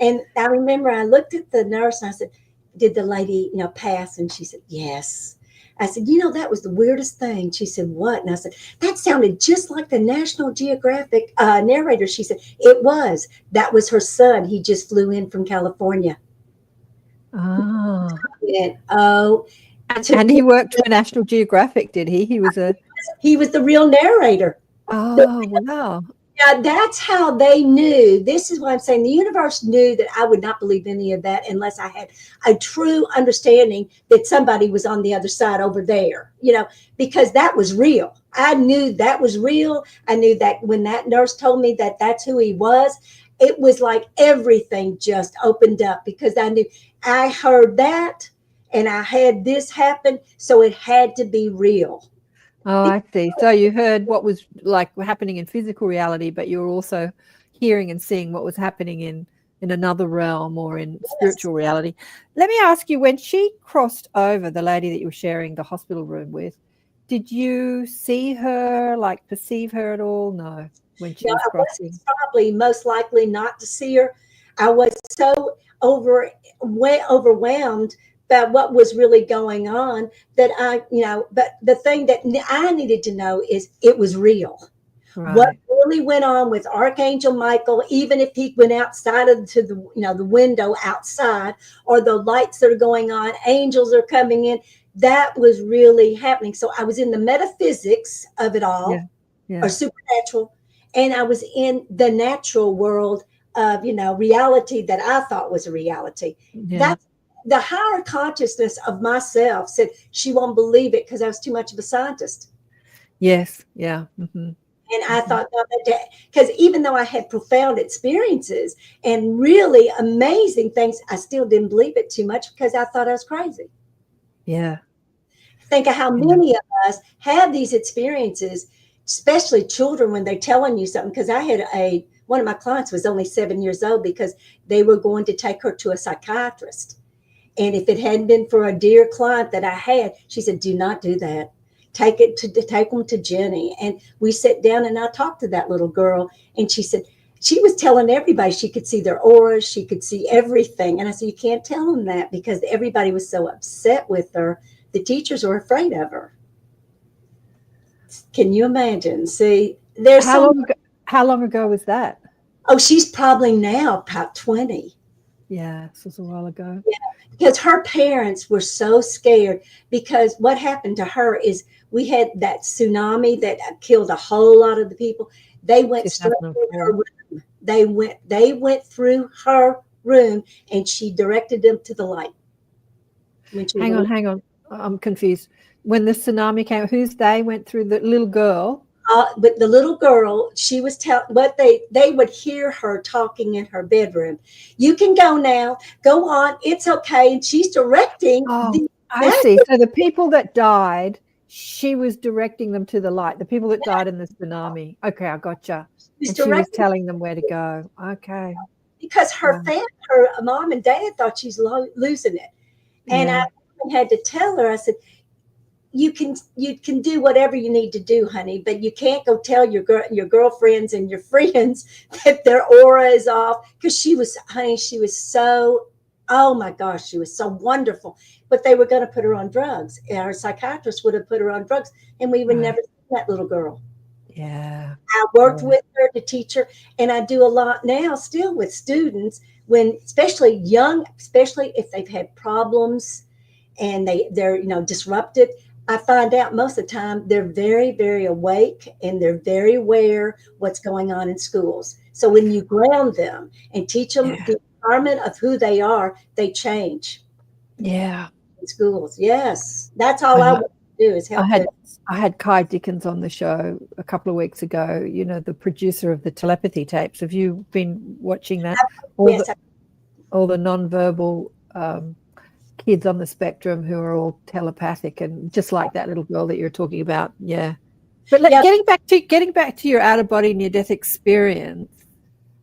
and I remember I looked at the nurse and I said, did the lady, pass? And she said, yes. I said, that was the weirdest thing. She said, what? And I said, that sounded just like the National Geographic narrator. She said, it was. That was her son. He just flew in from California. Oh. And he worked for National Geographic, did he? He was the real narrator. Oh, wow. Yeah, that's how they knew. This is what I'm saying. The universe knew that I would not believe any of that unless I had a true understanding that somebody was on the other side over there, because that was real. I knew that was real. I knew that when that nurse told me that that's who he was, it was like everything just opened up, because I knew I heard that and I had this happen. So it had to be real. Oh, I see. So you heard what was like happening in physical reality, but you were also hearing and seeing what was happening in another realm or in spiritual reality. Let me ask you, when she crossed over, the lady that you were sharing the hospital room with, did you see her, like perceive her at all? No, when she was crossing? Probably most likely not to see her. I was so overwhelmed about what was really going on that but the thing that I needed to know is it was real. Right. What really went on with Archangel Michael, even if he went outside the window outside, or the lights that are going on, angels are coming in, that was really happening. So I was in the metaphysics of it all, or supernatural, and I was in the natural world of reality that I thought was a reality. the higher consciousness of myself said she won't believe it because I was too much of a scientist. Yes. Yeah. Mm-hmm. And I thought, because even though I had profound experiences and really amazing things, I still didn't believe it too much because I thought I was crazy. Yeah. Think of how many of us have these experiences, especially children when they're telling you something. Because I had one of my clients was only 7 years old because they were going to take her to a psychiatrist. And if it hadn't been for a dear client that I had, she said, do not do that. Take them to Jenny. And we sat down and I talked to that little girl. And she said, she was telling everybody she could see their auras. She could see everything. And I said, you can't tell them that because everybody was so upset with her. The teachers were afraid of her. Can you imagine? See, there's how long ago was that? Oh, she's probably now about 20. Yeah, this was a while ago. Yeah, because her parents were so scared because what happened to her is we had that tsunami that killed a whole lot of the people. They went straight through her room. They went through her room and she directed them to the light. Hang on. I'm confused. When the tsunami came, who's they went through? The little girl? But the little girl, she was what they would hear her talking in her bedroom. You can go now. Go on. It's okay. And she's directing. I see. So the people that died, she was directing them to the light. The people that died in the tsunami. Okay, I gotcha. And she was telling them where to go. Okay. Because her mom and dad thought she's losing it. And I had to tell her, I said, you can do whatever you need to do, honey, but you can't go tell your girlfriends and your friends that their aura is off. Because she was so, oh my gosh, she was so wonderful. But they were going to put her on drugs. Our psychiatrist would have put her on drugs, and we would never see that little girl. Yeah. I worked with her to teach her, and I do a lot now still with students especially if they've had problems and they're disrupted. I find out most of the time they're very, very awake and they're very aware what's going on in schools. So when you ground them and teach them the empowerment of who they are, they change. Yeah. In schools. Yes. That's all I want to do is help them. I had Kai Dickens on the show a couple of weeks ago, the producer of the telepathy tapes. Have you been watching that? All the nonverbal kids on the spectrum who are all telepathic, and just like that little girl that you're talking about. Yeah. But getting back to your out-of-body near-death experience,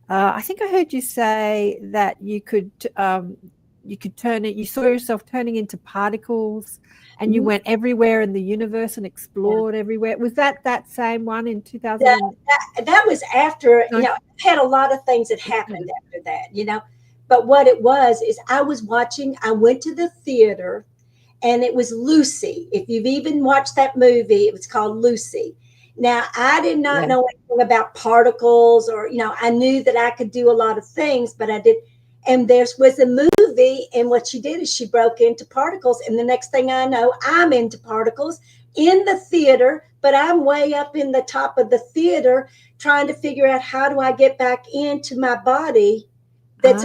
I think I heard you say that you could turn it. You saw yourself turning into particles, and you went everywhere in the universe and explored everywhere. Was that same one in 2000? That was after. I had a lot of things that happened after that. But what it was is I went to the theater, and it was Lucy. If you've even watched that movie, it was called Lucy. Now, I did not know anything about particles or, I knew that I could do a lot of things, but I did. And there was a movie, and what she did is she broke into particles. And the next thing I know, I'm into particles in the theater, but I'm way up in the top of the theater trying to figure out how do I get back into my body. I could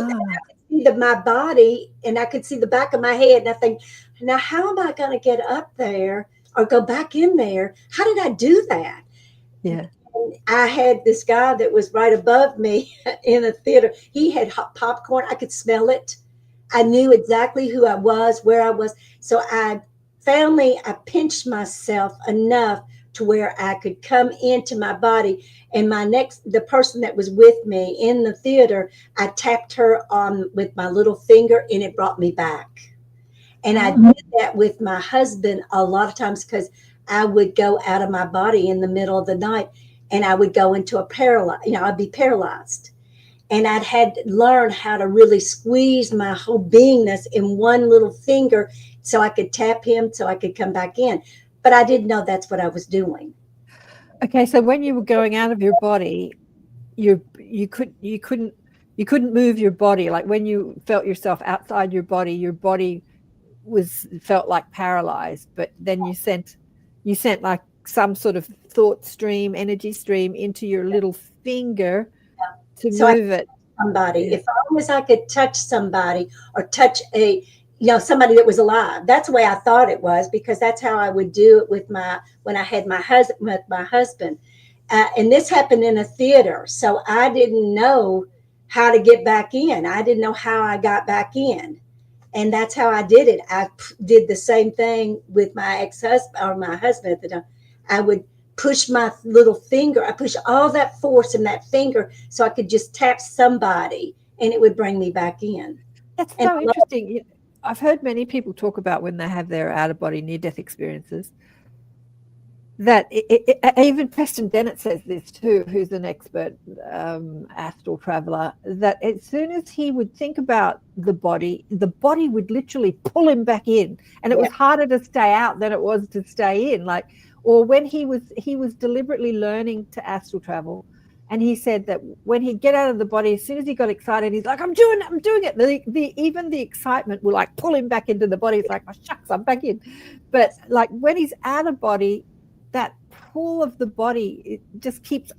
see my body, and I could see the back of my head. And I think, now how am I going to get up there or go back in there? How did I do that? Yeah. And I had this guy that was right above me in the theater. He had hot popcorn. I could smell it. I knew exactly who I was, where I was. So I pinched myself enough to where I could come into my body. And the person that was with me in the theater, I tapped her on with my little finger, and it brought me back. And I did that with my husband a lot of times because I would go out of my body in the middle of the night, and I would go into I'd be paralyzed. And I'd had to learn how to really squeeze my whole beingness in one little finger so I could tap him so I could come back in. But I didn't know that's what I was doing. Okay, so when you were going out of your body, you couldn't move your body. Like when you felt yourself outside your body felt like paralyzed. But then you sent like some sort of thought stream, energy stream into your little finger to move it. Somebody, if long as I could touch somebody or touch somebody that was alive. That's the way I thought it was, because that's how I would do it when I had my husband. And this happened in a theater. So I didn't know how to get back in. I didn't know how I got back in. And that's how I did it. I did the same thing with my ex-husband, or my husband at the time. I would push my little finger. I push all that force in that finger so I could just tap somebody and it would bring me back in. That's so interesting. I've heard many people talk about when they have their out-of-body near-death experiences, that even Preston Dennett says this too, who's an expert astral traveler, that as soon as he would think about the body would literally pull him back in, and it was harder to stay out than it was to stay in. Like, or when he was deliberately learning to astral travel, and he said that when he'd get out of the body, as soon as he got excited, he's like, I'm doing it. Even the excitement will like pull him back into the body. It's like, oh shucks, I'm back in. But like when he's out of body, that pull of the body, it just keeps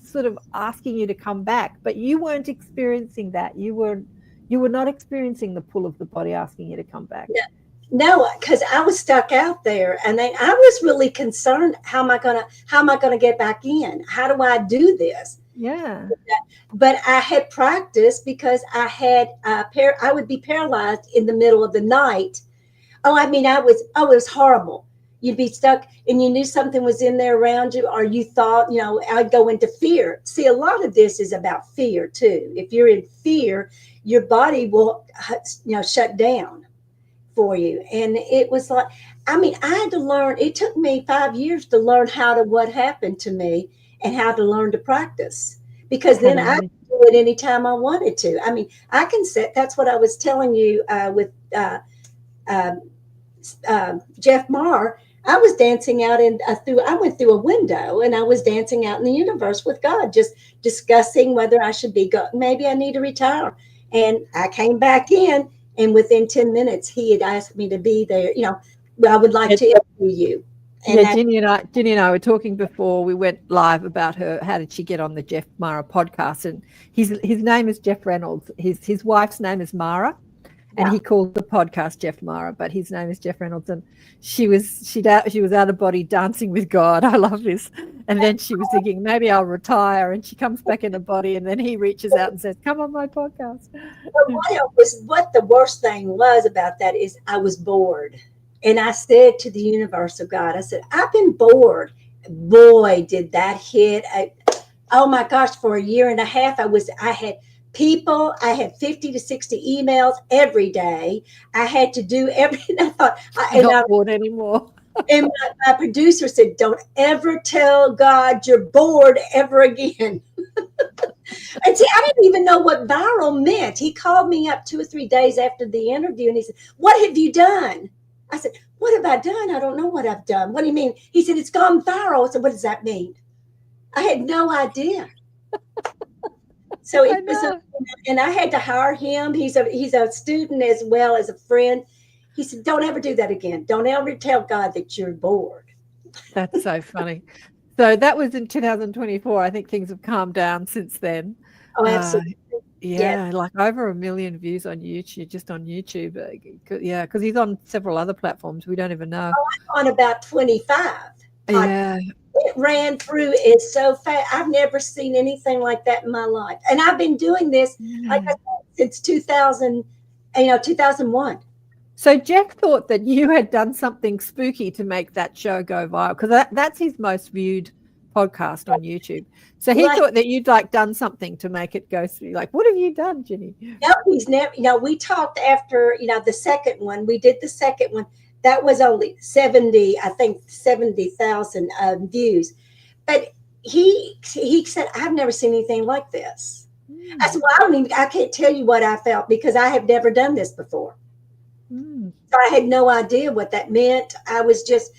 sort of asking you to come back. But you weren't experiencing that. You were not experiencing the pull of the body asking you to come back. Yeah. No, because I was stuck out there, and I was really concerned. How am I gonna get back in? How do I do this? Yeah. But I had practiced, because I had I would be paralyzed in the middle of the night. It was horrible. You'd be stuck, and you knew something was in there around you, or you thought, I'd go into fear. See, a lot of this is about fear too. If you're in fear, your body will, shut down for you. And it was like, I had to learn. It took me 5 years to learn what happened to me and how to learn to practice, because then I could do it anytime I wanted to. I can set, that's what I was telling you with Jeff Marr. I was dancing out I went through a window, and I was dancing out in the universe with God, just discussing whether I should maybe I need to retire. And I came back in, and within 10 minutes, he had asked me to be there. I would like to interview you. And Ginny and I were talking before we went live about her. How did she get on the Jeff Mara podcast? And his name is Jeff Reynolds. His wife's name is Mara. And he called the podcast Jeff Mara, but his name is Jeff Reynolds. And she was out of body dancing with God. I love this. And then she was thinking, maybe I'll retire. And she comes back in the body, and then he reaches out and says, come on my podcast. What the worst thing was about that is I was bored. And I said to the universe of God, I said, I've been bored. Boy, did that hit. Oh my gosh, for a year and a half, I had people, I had 50 to 60 emails every day. I had to do everything. I thought, I'm not bored anymore. And my producer said, don't ever tell God you're bored ever again. And see, I didn't even know what viral meant. He called me up 2 or 3 days after the interview, and he said, what have you done? I said, what have I done? I don't know what I've done. What do you mean? He said, it's gone viral. I said, what does that mean? I had no idea. So it was, and I had to hire him. He's a student as well as a friend. He said, don't ever do that again. Don't ever tell God that you're bored. That's so funny. So that was in 2024. I think things have calmed down since then. Oh, absolutely. Like over 1 million views on YouTube, just on YouTube. Yeah, because he's on several other platforms. We don't even know. I'm on about 25. Yeah. It ran through it so fast. I've never seen anything like that in my life. And I've been doing this, like I said, since 2001. So Jeff thought that you had done something spooky to make that show go viral, because that's his most viewed podcast on YouTube. So he thought that you'd done something to make it go through. Like, what have you done, Ginny? No, he's never. We talked after the second one. We did the second one. That was only 70,000 views. But he said, I've never seen anything like this. I said, well, I can't tell you what I felt, because I have never done this before. So I had no idea what that meant. I was just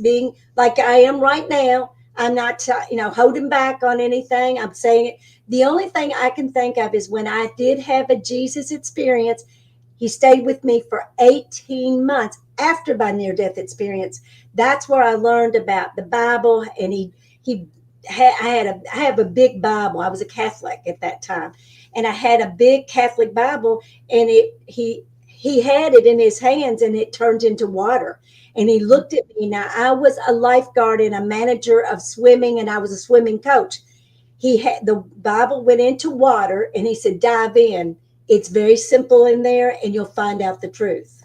being like I am right now. I'm not, holding back on anything. I'm saying it. The only thing I can think of is when I did have a Jesus experience. He stayed with me for 18 months after my near-death experience. That's where I learned about the Bible. And I have a big Bible. I was a Catholic at that time, and I had a big Catholic Bible. And he he had it in his hands and it turned into water. And he looked at me. Now, I was a lifeguard and a manager of swimming, and I was a swimming coach. He had the Bible went into water, and he said, dive in. It's very simple in there, and you'll find out the truth.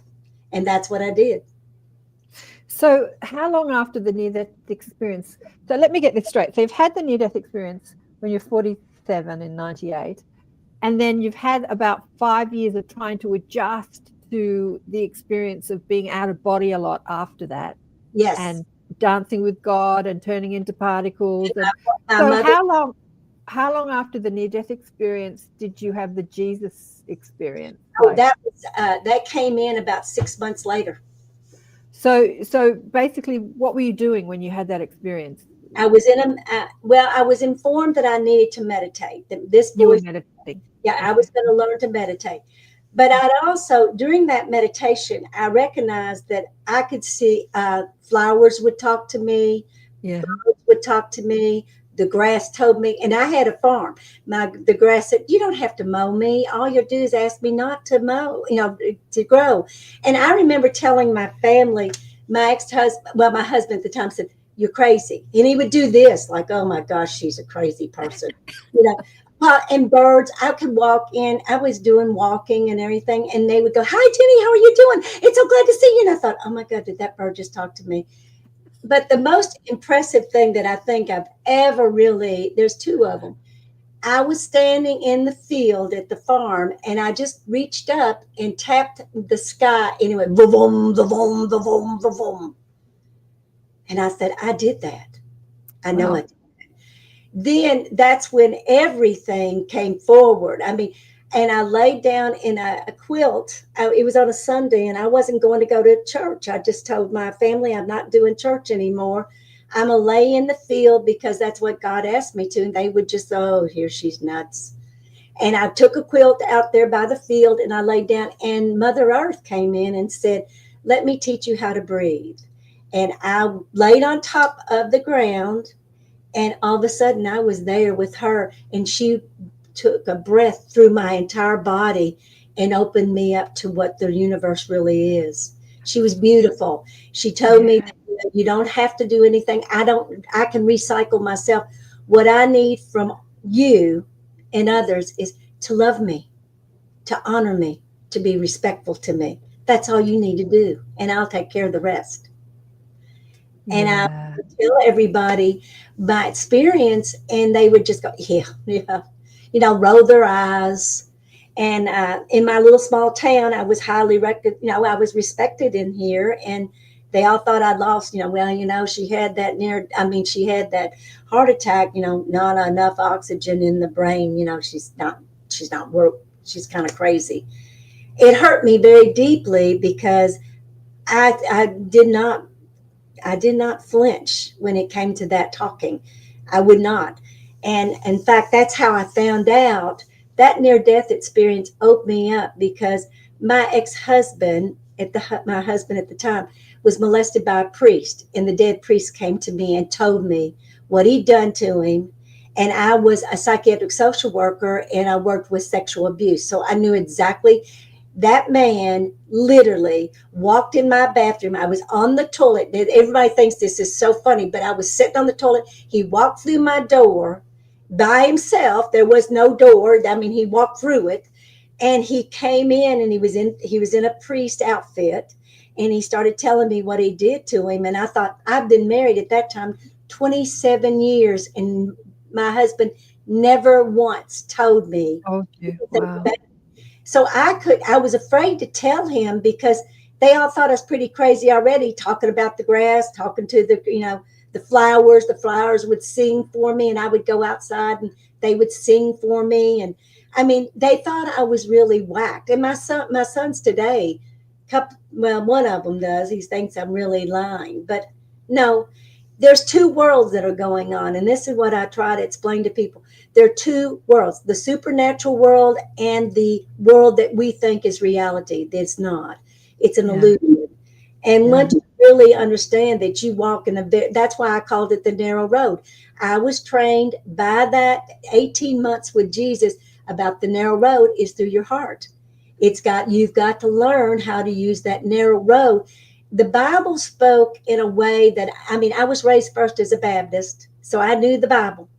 And that's what I did. So how long after the near-death experience? So let me get this straight. So you've had the near-death experience when you're 47 in 98, and then you've had about 5 years of trying to adjust to the experience of being out of body a lot after that. Yes. And dancing with God and turning into particles. And so how long after the near-death experience did you have the Jesus experience? Oh, that came in about 6 months later. So basically, what were you doing when you had that experience? I was I was informed that I needed to meditate. You were meditating. Yeah, I was going to learn to meditate. But I'd also, during that meditation, I recognized that I could see flowers would talk to me, birds would talk to me, the grass told me, and I had a farm. The grass said, you don't have to mow me. All you do is ask me not to mow, to grow. And I remember telling my family, my ex-husband, well, my husband at the time said, you're crazy. And he would do this, like, oh my gosh, she's a crazy person. And birds, I could walk in. I was doing walking and everything. And they would go, hi, Jenny, how are you doing? It's so glad to see you. And I thought, oh my God, did that bird just talk to me? But the most impressive thing that I think I've ever really, there's two of them. I was standing in the field at the farm, and I just reached up and tapped the sky. And it went, va-vom, va-vom, va-vom, va-vom. And I said, I did that. I know it. Then that's when everything came forward. I mean, and I laid down in a quilt. It was on a Sunday, and I wasn't going to go to church. I just told my family I'm not doing church anymore. I'm going to lay in the field because that's what God asked me to. And they would just, oh, here she's nuts. And I took a quilt out there by the field, and I laid down, and Mother Earth came in and said, let me teach you how to breathe. And I laid on top of the ground, and all of a sudden I was there with her, and she took a breath through my entire body and opened me up to what the universe really is. She was beautiful. She told me that you don't have to do anything. I can recycle myself. What I need from you and others is to love me, to honor me, to be respectful to me. That's all you need to do. And I'll take care of the rest. And I would tell everybody my experience, and they would just go, yeah, roll their eyes. And in my little small town, I was highly I was respected in here, and they all thought I'd lost, she had she had that heart attack, not enough oxygen in the brain, she's kind of crazy. It hurt me very deeply because I did not flinch when it came to that talking. I would not. And in fact, that's how I found out that near-death experience opened me up, because my ex-husband, my husband at the time, was molested by a priest. And the dead priest came to me and told me what he'd done to him. And I was a psychiatric social worker, and I worked with sexual abuse. So I knew exactly. That man literally walked in my bathroom. I was on the toilet. Everybody thinks this is so funny, but I was sitting on the toilet. He walked through my door by himself. There was no door. I mean, he walked through it, and he came in, and he was in a priest outfit, and he started telling me what he did to him. And I thought, I've been married at that time 27 years, and my husband never once told me. Oh, wow. So I was afraid to tell him, because they all thought I was pretty crazy already, talking about the grass, talking to the flowers. The flowers would sing for me, and I would go outside and they would sing for me. And I mean, they thought I was really whacked. And my sons today, one of them does. He thinks I'm really lying, but no, there's two worlds that are going on. And this is what I try to explain to people. There are two worlds, the supernatural world and the world that we think is reality. That's not. It's an illusion. And once you really understand that you walk that's why I called it the narrow road. I was trained by that 18 months with Jesus about the narrow road is through your heart. You've got to learn how to use that narrow road. The Bible spoke in a way that, I was raised first as a Baptist, so I knew the Bible.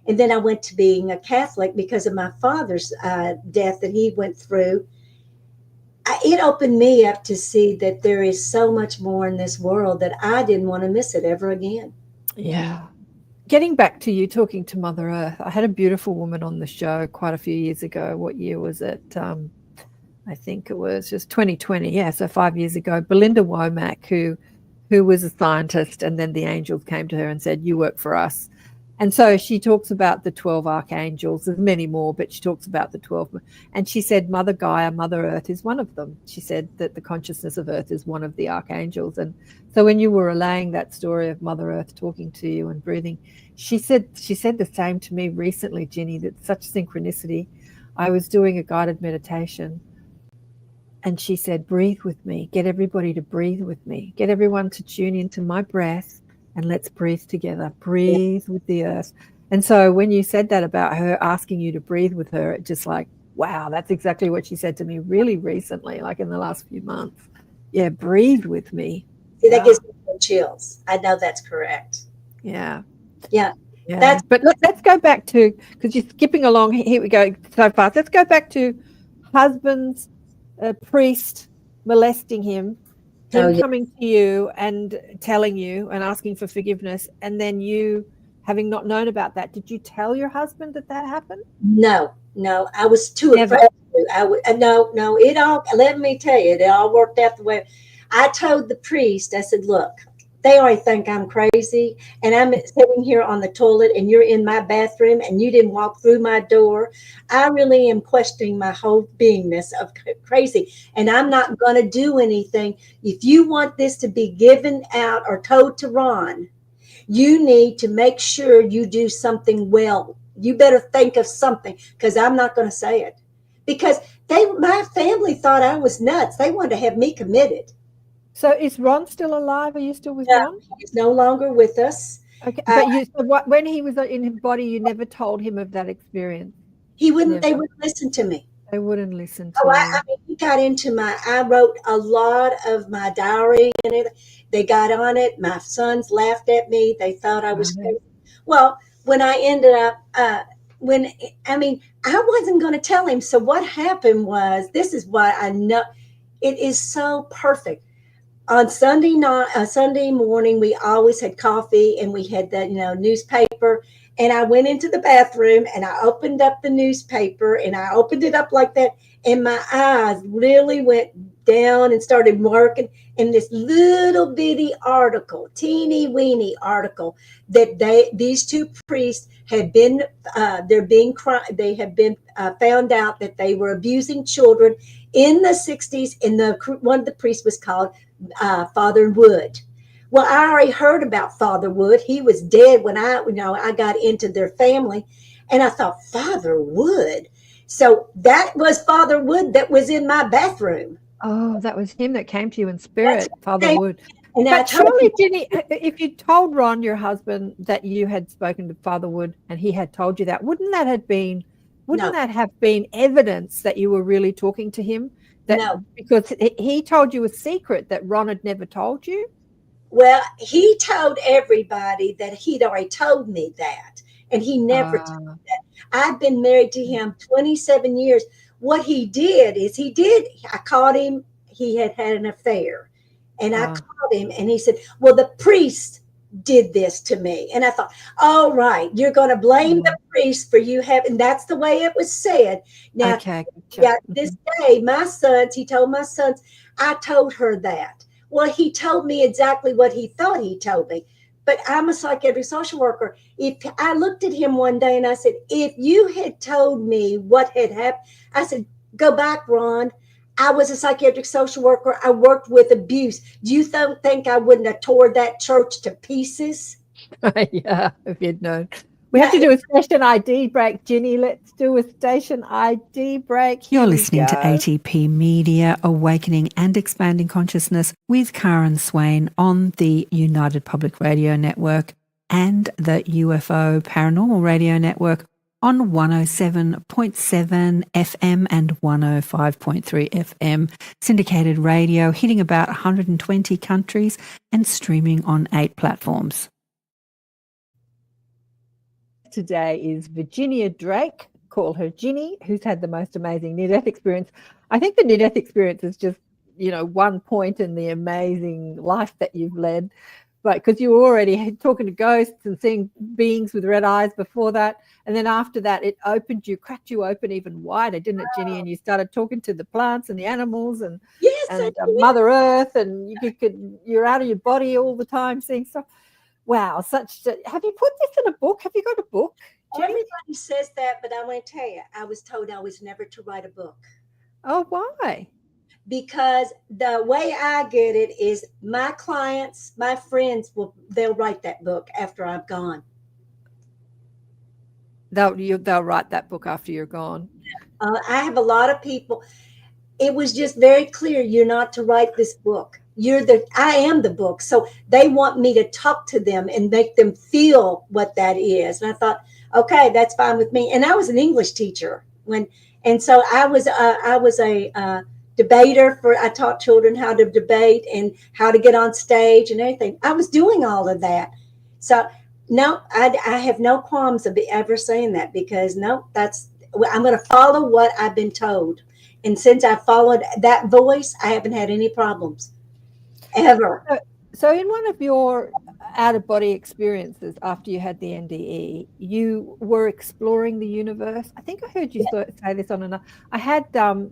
And then I went to being a Catholic because of my father's death that he went through. It opened me up to see that there is so much more in this world that I didn't want to miss it ever again. Yeah. Getting back to you talking to Mother Earth, I had a beautiful woman on the show quite a few years ago. What year was it? I think it was just 2020. Yeah, so 5 years ago. Belinda Womack, who was a scientist, and then the angels came to her and said, "You work for us." And so she talks about the 12 archangels. There's many more, but she talks about the 12. And she said Mother Gaia, Mother Earth is one of them. She said that the consciousness of Earth is one of the archangels. And so when you were relaying that story of Mother Earth talking to you and breathing, she said the same to me recently, Ginny, that such synchronicity. I was doing a guided meditation and she said, breathe with me, get everybody to breathe with me, get everyone to tune into my breath. And let's breathe together, breathe with the earth. And so when you said that about her asking you to breathe with her, it just like, wow, that's exactly what she said to me really recently, like in the last few months. Yeah, breathe with me. See, that gives me some chills. I know that's correct. Yeah. Yeah. But let's go back to, because you're skipping along, here we go so fast. Let's go back to husband's priest molesting him. Coming to you and telling you and asking for forgiveness, and then you having not known about that. Did you tell your husband that happened? No, I was too afraid. No, it all, let me tell you, it all worked out the way. I told the priest, I said, look, they already think I'm crazy, and I'm sitting here on the toilet and you're in my bathroom and you didn't walk through my door. I really am questioning my whole beingness of crazy, and I'm not going to do anything. If you want this to be given out or told to Ron, you need to make sure you do something well. You better think of something, because I'm not going to say it, because my family thought I was nuts. They wanted to have me committed. So is Ron still alive? Are you still with Ron? He's no longer with us. Okay, but when he was in his body, you never told him of that experience? He wouldn't. They wouldn't listen to me. They wouldn't listen to you. I mean, he got into I wrote a lot of my diary and it. They got on it. My sons laughed at me. They thought I was crazy. Well, when I ended up, I wasn't going to tell him. So what happened was, this is why I know it is so perfect. On Sunday morning, we always had coffee and we had that, newspaper. And I went into the bathroom and I opened up the newspaper and I opened it up like that. And my eyes really went down and started working. And this little bitty article, teeny weeny article, that these two priests had been, they had been found out that they were abusing children in the 60s. And one of the priests was called Father Wood. Well, I already heard about Father Wood. He was dead when I got into their family, and I thought, Father Wood. So that was Father Wood that was in my bathroom. Oh, that was him that came to you in spirit, Father Wood. And but surely, Ginny, if you told Ron, your husband, that you had spoken to Father Wood and he had told you that, wouldn't that have been evidence that you were really talking to him? No. Because he told you a secret that Ron had never told you? Well, he told everybody that he'd already told me that. And he never told me that. I've been married to him 27 years. What he did is I caught him. He had an affair. And I caught him and he said, well, the priest did this to me. And I thought, all right, you're going to blame the priest for you having, that's the way it was said. Now, this day, he told my sons, I told her that. Well, he told me exactly what he thought he told me. But I'm a psychiatric social worker. If I looked at him one day and I said, if you had told me what had happened, I said, go back, Ron. I was a psychiatric social worker. I worked with abuse. Do you think I wouldn't have tore that church to pieces? Yeah, if you'd known. We have to do a station ID break, Ginny. Let's do a station ID break. You're listening to ATP-Media, Awakening and Expanding Consciousness with Karen Swain on the United Public Radio Network and the UFO Paranormal Radio Network, on 107.7 FM and 105.3 FM, syndicated radio, hitting about 120 countries and streaming on 8 platforms. Today is Virginia Drake, call her Ginny, who's had the most amazing near-death experience. I think the near-death experience is just, one point in the amazing life that you've led. But because you were already talking to ghosts and seeing beings with red eyes before that. And then after that, it cracked you open even wider, didn't it, Ginny? And you started talking to the plants and the animals and Mother Earth, and you're out of your body all the time seeing stuff. Wow. Have you put this in a book? Have you got a book? Everybody says that, but I want to tell you, I was told I was never to write a book. Oh, why? Because the way I get it is my clients, my friends, they'll write that book after I've gone. They'll write that book after you're gone. I have a lot of people. It was just very clear, you're not to write this book. I am the book. So they want me to talk to them and make them feel what that is. And I thought, okay, that's fine with me. And I was an English teacher so I was a debater I taught children how to debate and how to get on stage and everything. I was doing all of that. So no, I have no qualms of ever saying that, because I'm going to follow what I've been told. And since I followed that voice, I haven't had any problems ever. So in one of your out-of-body experiences after you had the NDE, you were exploring the universe. I think I heard you say this on another. I had a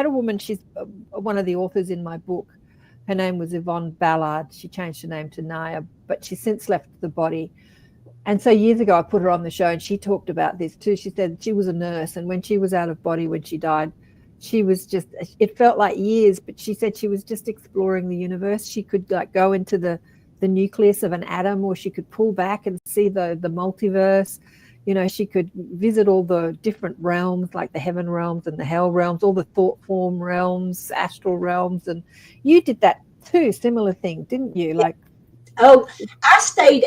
woman, she's one of the authors in my book. Her name was Yvonne Ballard. She changed her name to Naya, but she's since left the body. And so years ago, I put her on the show and she talked about this too. She said she was a nurse, and when she was out of body, when she died, she was it felt like years, but she said she was just exploring the universe. She could go into the nucleus of an atom, or she could pull back and see the multiverse. She could visit all the different realms, like the heaven realms and the hell realms, all the thought form realms, astral realms. And you did that too, similar thing, didn't you? I stayed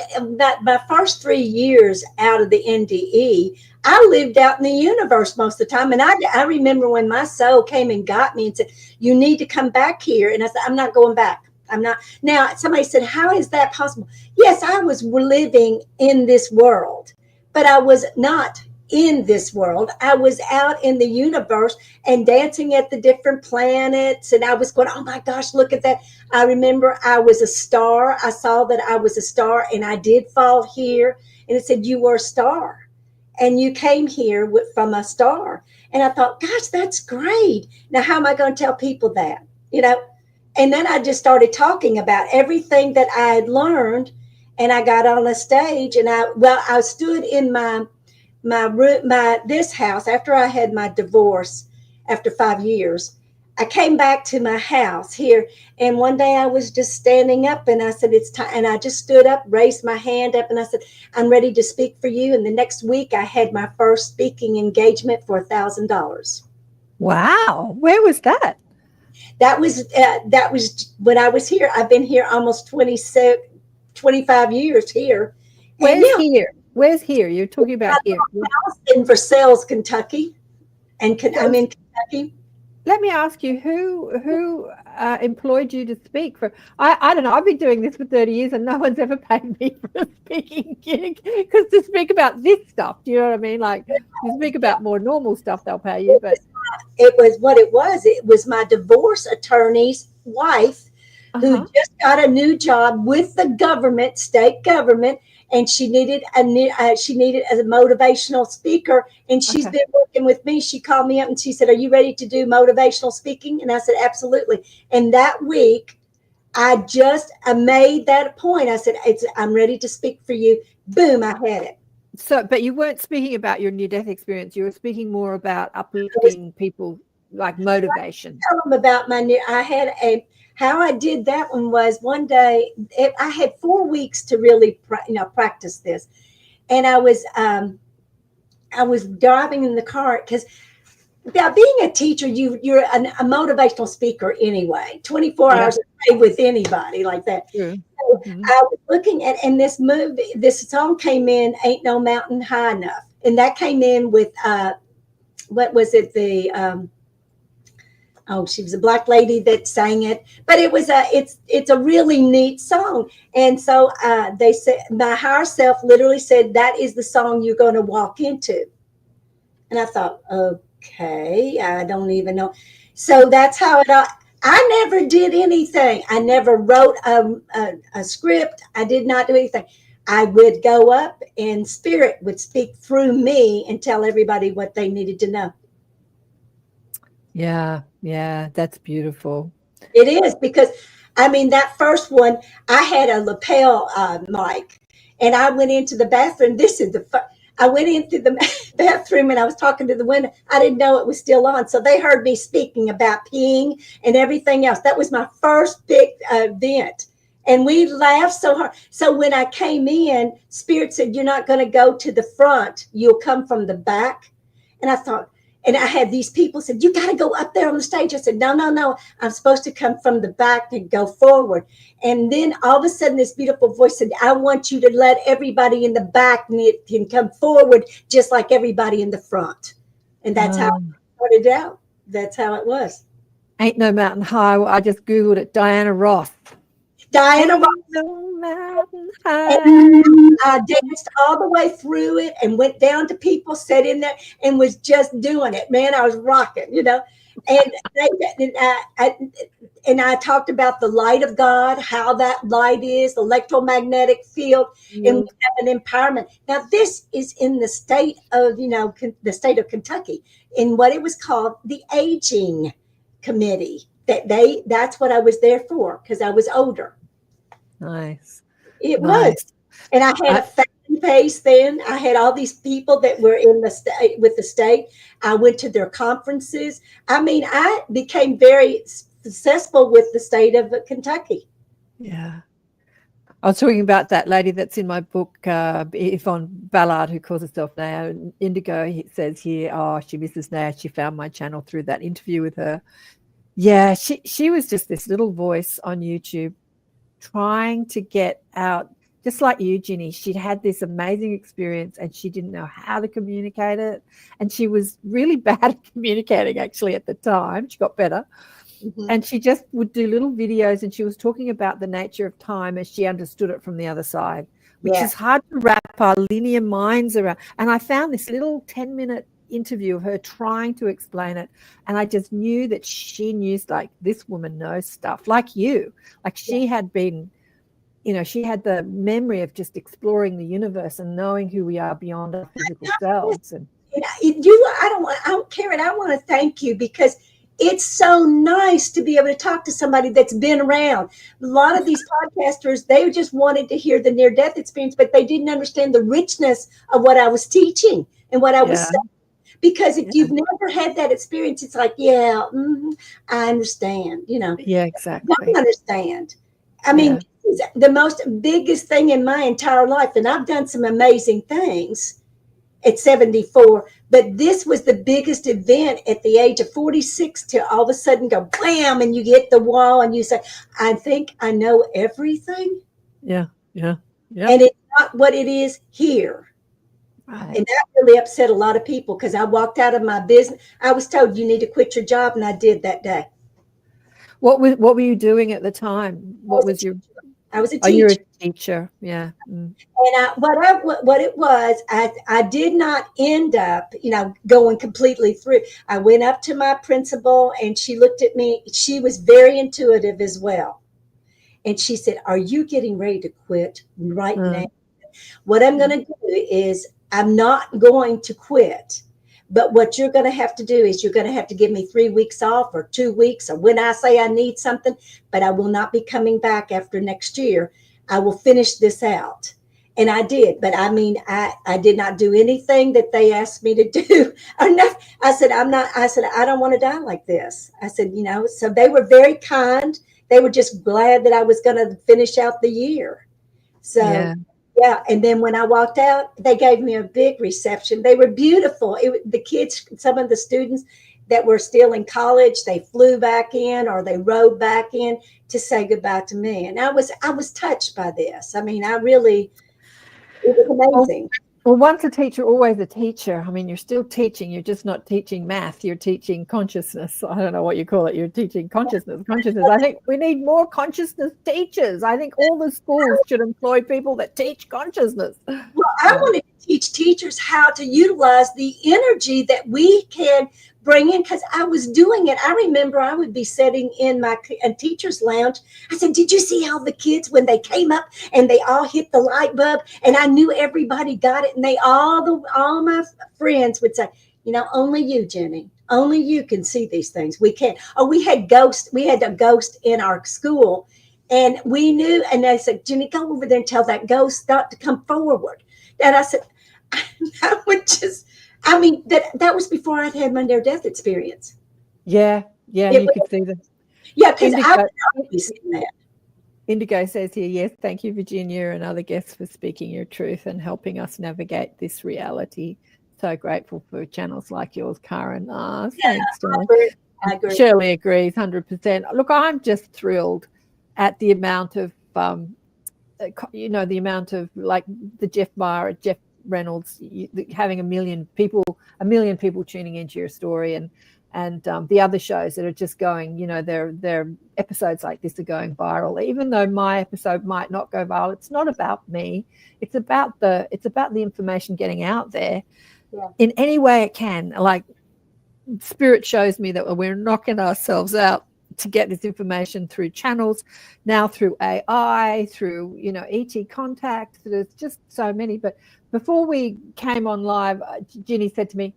my first 3 years out of the NDE. I lived out in the universe most of the time. And I remember when my soul came and got me and said, you need to come back here. And I said, I'm not going back. I'm not. Now, somebody said, how is that possible? Yes, I was living in this world, but I was not in this world. I was out in the universe and dancing at the different planets. And I was going, oh my gosh, look at that. I remember I was a star. I saw that I was a star, and I did fall here. And it said, you were a star and you came here from a star. And I thought, gosh, that's great. Now, how am I going to tell people that? And then I just started talking about everything that I had learned. And I got on a stage, and I stood in my room, this house after I had my divorce after 5 years. I came back to my house here, and one day I was just standing up, and I said, it's time. And I just stood up, raised my hand up, and I said, I'm ready to speak for you. And the next week I had my first speaking engagement for $1,000. Wow. Where was that? That was when I was here. I've been here almost 25 years here. Where's here? Where's here? You're talking about here. In Versailles, Kentucky. And I'm in Kentucky. Let me ask you, who employed you to speak for? I don't know. I've been doing this for 30 years and no one's ever paid me for a speaking gig, because to speak about this stuff, do you know what I mean? Like, to speak about more normal stuff, they'll pay you. But it was what it was. It was my divorce attorney's wife who just got a new job with the government, state government, and she needed a motivational speaker, and she's been working with me. She called me up and she said, "Are you ready to do motivational speaking?" And I said, "Absolutely." And that week, I made that point. I said, "I'm ready to speak for you." Boom, I had it. So, but you weren't speaking about your near-death experience. You were speaking more about uplifting people, like motivation. Tell them about how I did that one was one day. I had 4 weeks to really, practice this, and I was driving in the car because being a teacher, you're a motivational speaker anyway. 24 hours a day with anybody like that. Yeah. So I was looking at, and this song came in, "Ain't No Mountain High Enough," And that came in with, what was it? She was a black lady that sang it, but it's a really neat song. And so they said, my higher self literally said, that is the song you're going to walk into. And I thought, okay, I don't even know. So that's how I never did anything. I never wrote a script. I did not do anything. I would go up and spirit would speak through me and tell everybody what they needed to know. Yeah, that's beautiful. It is, because I mean, that first one, I had a lapel mic, and I went into the bathroom. I went into the bathroom and I was talking to the window. I didn't know it was still on. So they heard me speaking about peeing and everything else. That was my first big event. And we laughed so hard. So when I came in, Spirit said, you're not going to go to the front. You'll come from the back. And I thought, and I had these people said, you got to go up there on the stage. I said, no. I'm supposed to come from the back and go forward. And then all of a sudden, this beautiful voice said, I want you to let everybody in the back can come forward, just like everybody in the front. And that's how it started out. That's how it was. Ain't No Mountain High. I just Googled it. Diana Ross. Diana Ross. No mountain high. And I danced all the way through it and went down to people, sat in there and was just doing it. Man, I was rocking, And I talked about the light of God, how that light is, electromagnetic field, and an empowerment. Now, this is in the state of, the state of Kentucky, in what it was called the Aging Committee. That's what I was there for, because I was older. Nice. It was. And I had a fan base then. I had all these people that were in the state with the state. I went to their conferences. I mean, I became very successful with the state of Kentucky. Yeah. I was talking about that lady that's in my book, Yvonne Ballard, who calls herself now Indigo. He says here, she misses now. She found my channel through that interview with her. Yeah, she was just this little voice on YouTube trying to get out, just like you, Ginny. She'd had this amazing experience and she didn't know how to communicate it. And she was really bad at communicating, actually, at the time. She got better. Mm-hmm. And she just would do little videos, and she was talking about the nature of time as she understood it from the other side, which is hard to wrap our linear minds around. And I found this little 10-minute interview of her trying to explain it, and I just knew that she knew, like, this woman knows stuff, like you. Like, she had been, she had the memory of just exploring the universe and knowing who we are beyond our physical selves. And I don't care, and I want to thank you, because it's so nice to be able to talk to somebody that's been around. A lot of these podcasters, they just wanted to hear the near-death experience, but they didn't understand the richness of what I was teaching and what I was saying. Because if you've never had that experience, it's like, I understand, Yeah, exactly. I don't understand. I mean, the biggest thing in my entire life, and I've done some amazing things at 74, but this was the biggest event at the age of 46 to all of a sudden go blam, and you hit the wall and you say, I think I know everything. Yeah. And it's not what it is here. Right. And that really upset a lot of people, because I walked out of my business. I was told you need to quit your job, and I did that day. What were you doing at the time? I was a teacher. Oh, you're a teacher, yeah. Mm. And what it was, I did not end up, going completely through. I went up to my principal, and she looked at me. She was very intuitive as well, and she said, "Are you getting ready to quit right now?" What I'm going to do is, I'm not going to quit, but what you're going to have to do is you're going to have to give me 3 weeks off, or 2 weeks, or when I say I need something, but I will not be coming back after next year. I will finish this out. And I did, but I mean, I did not do anything that they asked me to do. I said, I don't want to die like this. I said, so they were very kind. They were just glad that I was going to finish out the year. So yeah, and then when I walked out, they gave me a big reception. They were beautiful. The kids, some of the students that were still in college, they flew back in, or they rode back in to say goodbye to me. And I was touched by this. I mean, it was amazing. Well, once a teacher, always a teacher. I mean, you're still teaching. You're just not teaching math. You're teaching consciousness. I don't know what you call it. You're teaching consciousness. Consciousness. I think we need more consciousness teachers. I think all the schools should employ people that teach consciousness. Well, I wanted to teach teachers how to utilize the energy that we can bring in, because I was doing it. I remember I would be sitting in my teacher's lounge. I said, did you see how the kids, when they came up and they all hit the light bulb, and I knew everybody got it, and they all my friends would say, you know, only you, Jenny, only you can see these things. We can't. Oh, we had a ghost in our school, and we knew, and they said, Jenny, go over there and tell that ghost not to come forward. And I said, I would just, I mean, that was before I'd had my near-death experience. Yeah, you could see them. Yeah, because I would be seeing that. Indigo says here, yes, thank you, Virginia, and other guests for speaking your truth and helping us navigate this reality. So grateful for channels like yours, Karen. Thanks, darling. I agree. Shirley agrees 100%. Look, I'm just thrilled at the amount of, the amount of, like, the Jeff Reynolds, having a million people tuning into your story, and the other shows that are just going, their episodes like this are going viral. Even though my episode might not go viral, it's not about me. It's about the information getting out there in any way it can. Like, Spirit shows me that we're knocking ourselves out to get this information through channels, now through AI, through, ET contact. There's just so many. But before we came on live, Ginny said to me,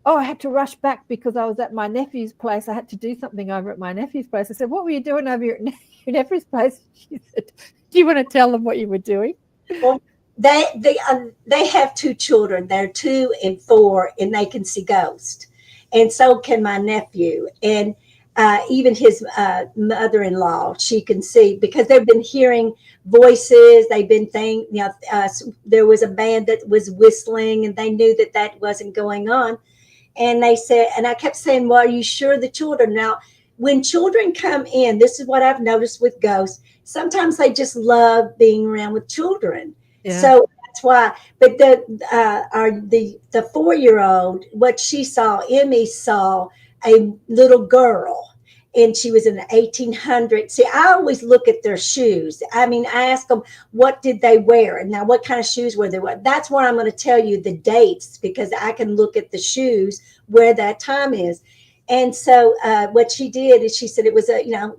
oh, I had to rush back because I was at my nephew's place. I had to do something over at my nephew's place. I said, what were you doing over your nephew's place? She said, do you want to tell them what you were doing? Well, they have two children. They're 2 and 4, and they can see ghosts. And so can my nephew. And even his mother-in-law, she can see, because they've been hearing voices. They've been thinking, there was a band that was whistling, and they knew that wasn't going on. And they said, and I kept saying, well, are you sure the children? Now, when children come in, this is what I've noticed with ghosts. Sometimes they just love being around with children. Yeah. So that's why. But the 4-year-old, what she saw, Emmy saw a little girl, and she was in the 1800s. See, I always look at their shoes. I mean, I ask them, what did they wear? And now, what kind of shoes were they wearing? That's where I'm going to tell you the dates, because I can look at the shoes where that time is. And so what she did is she said it was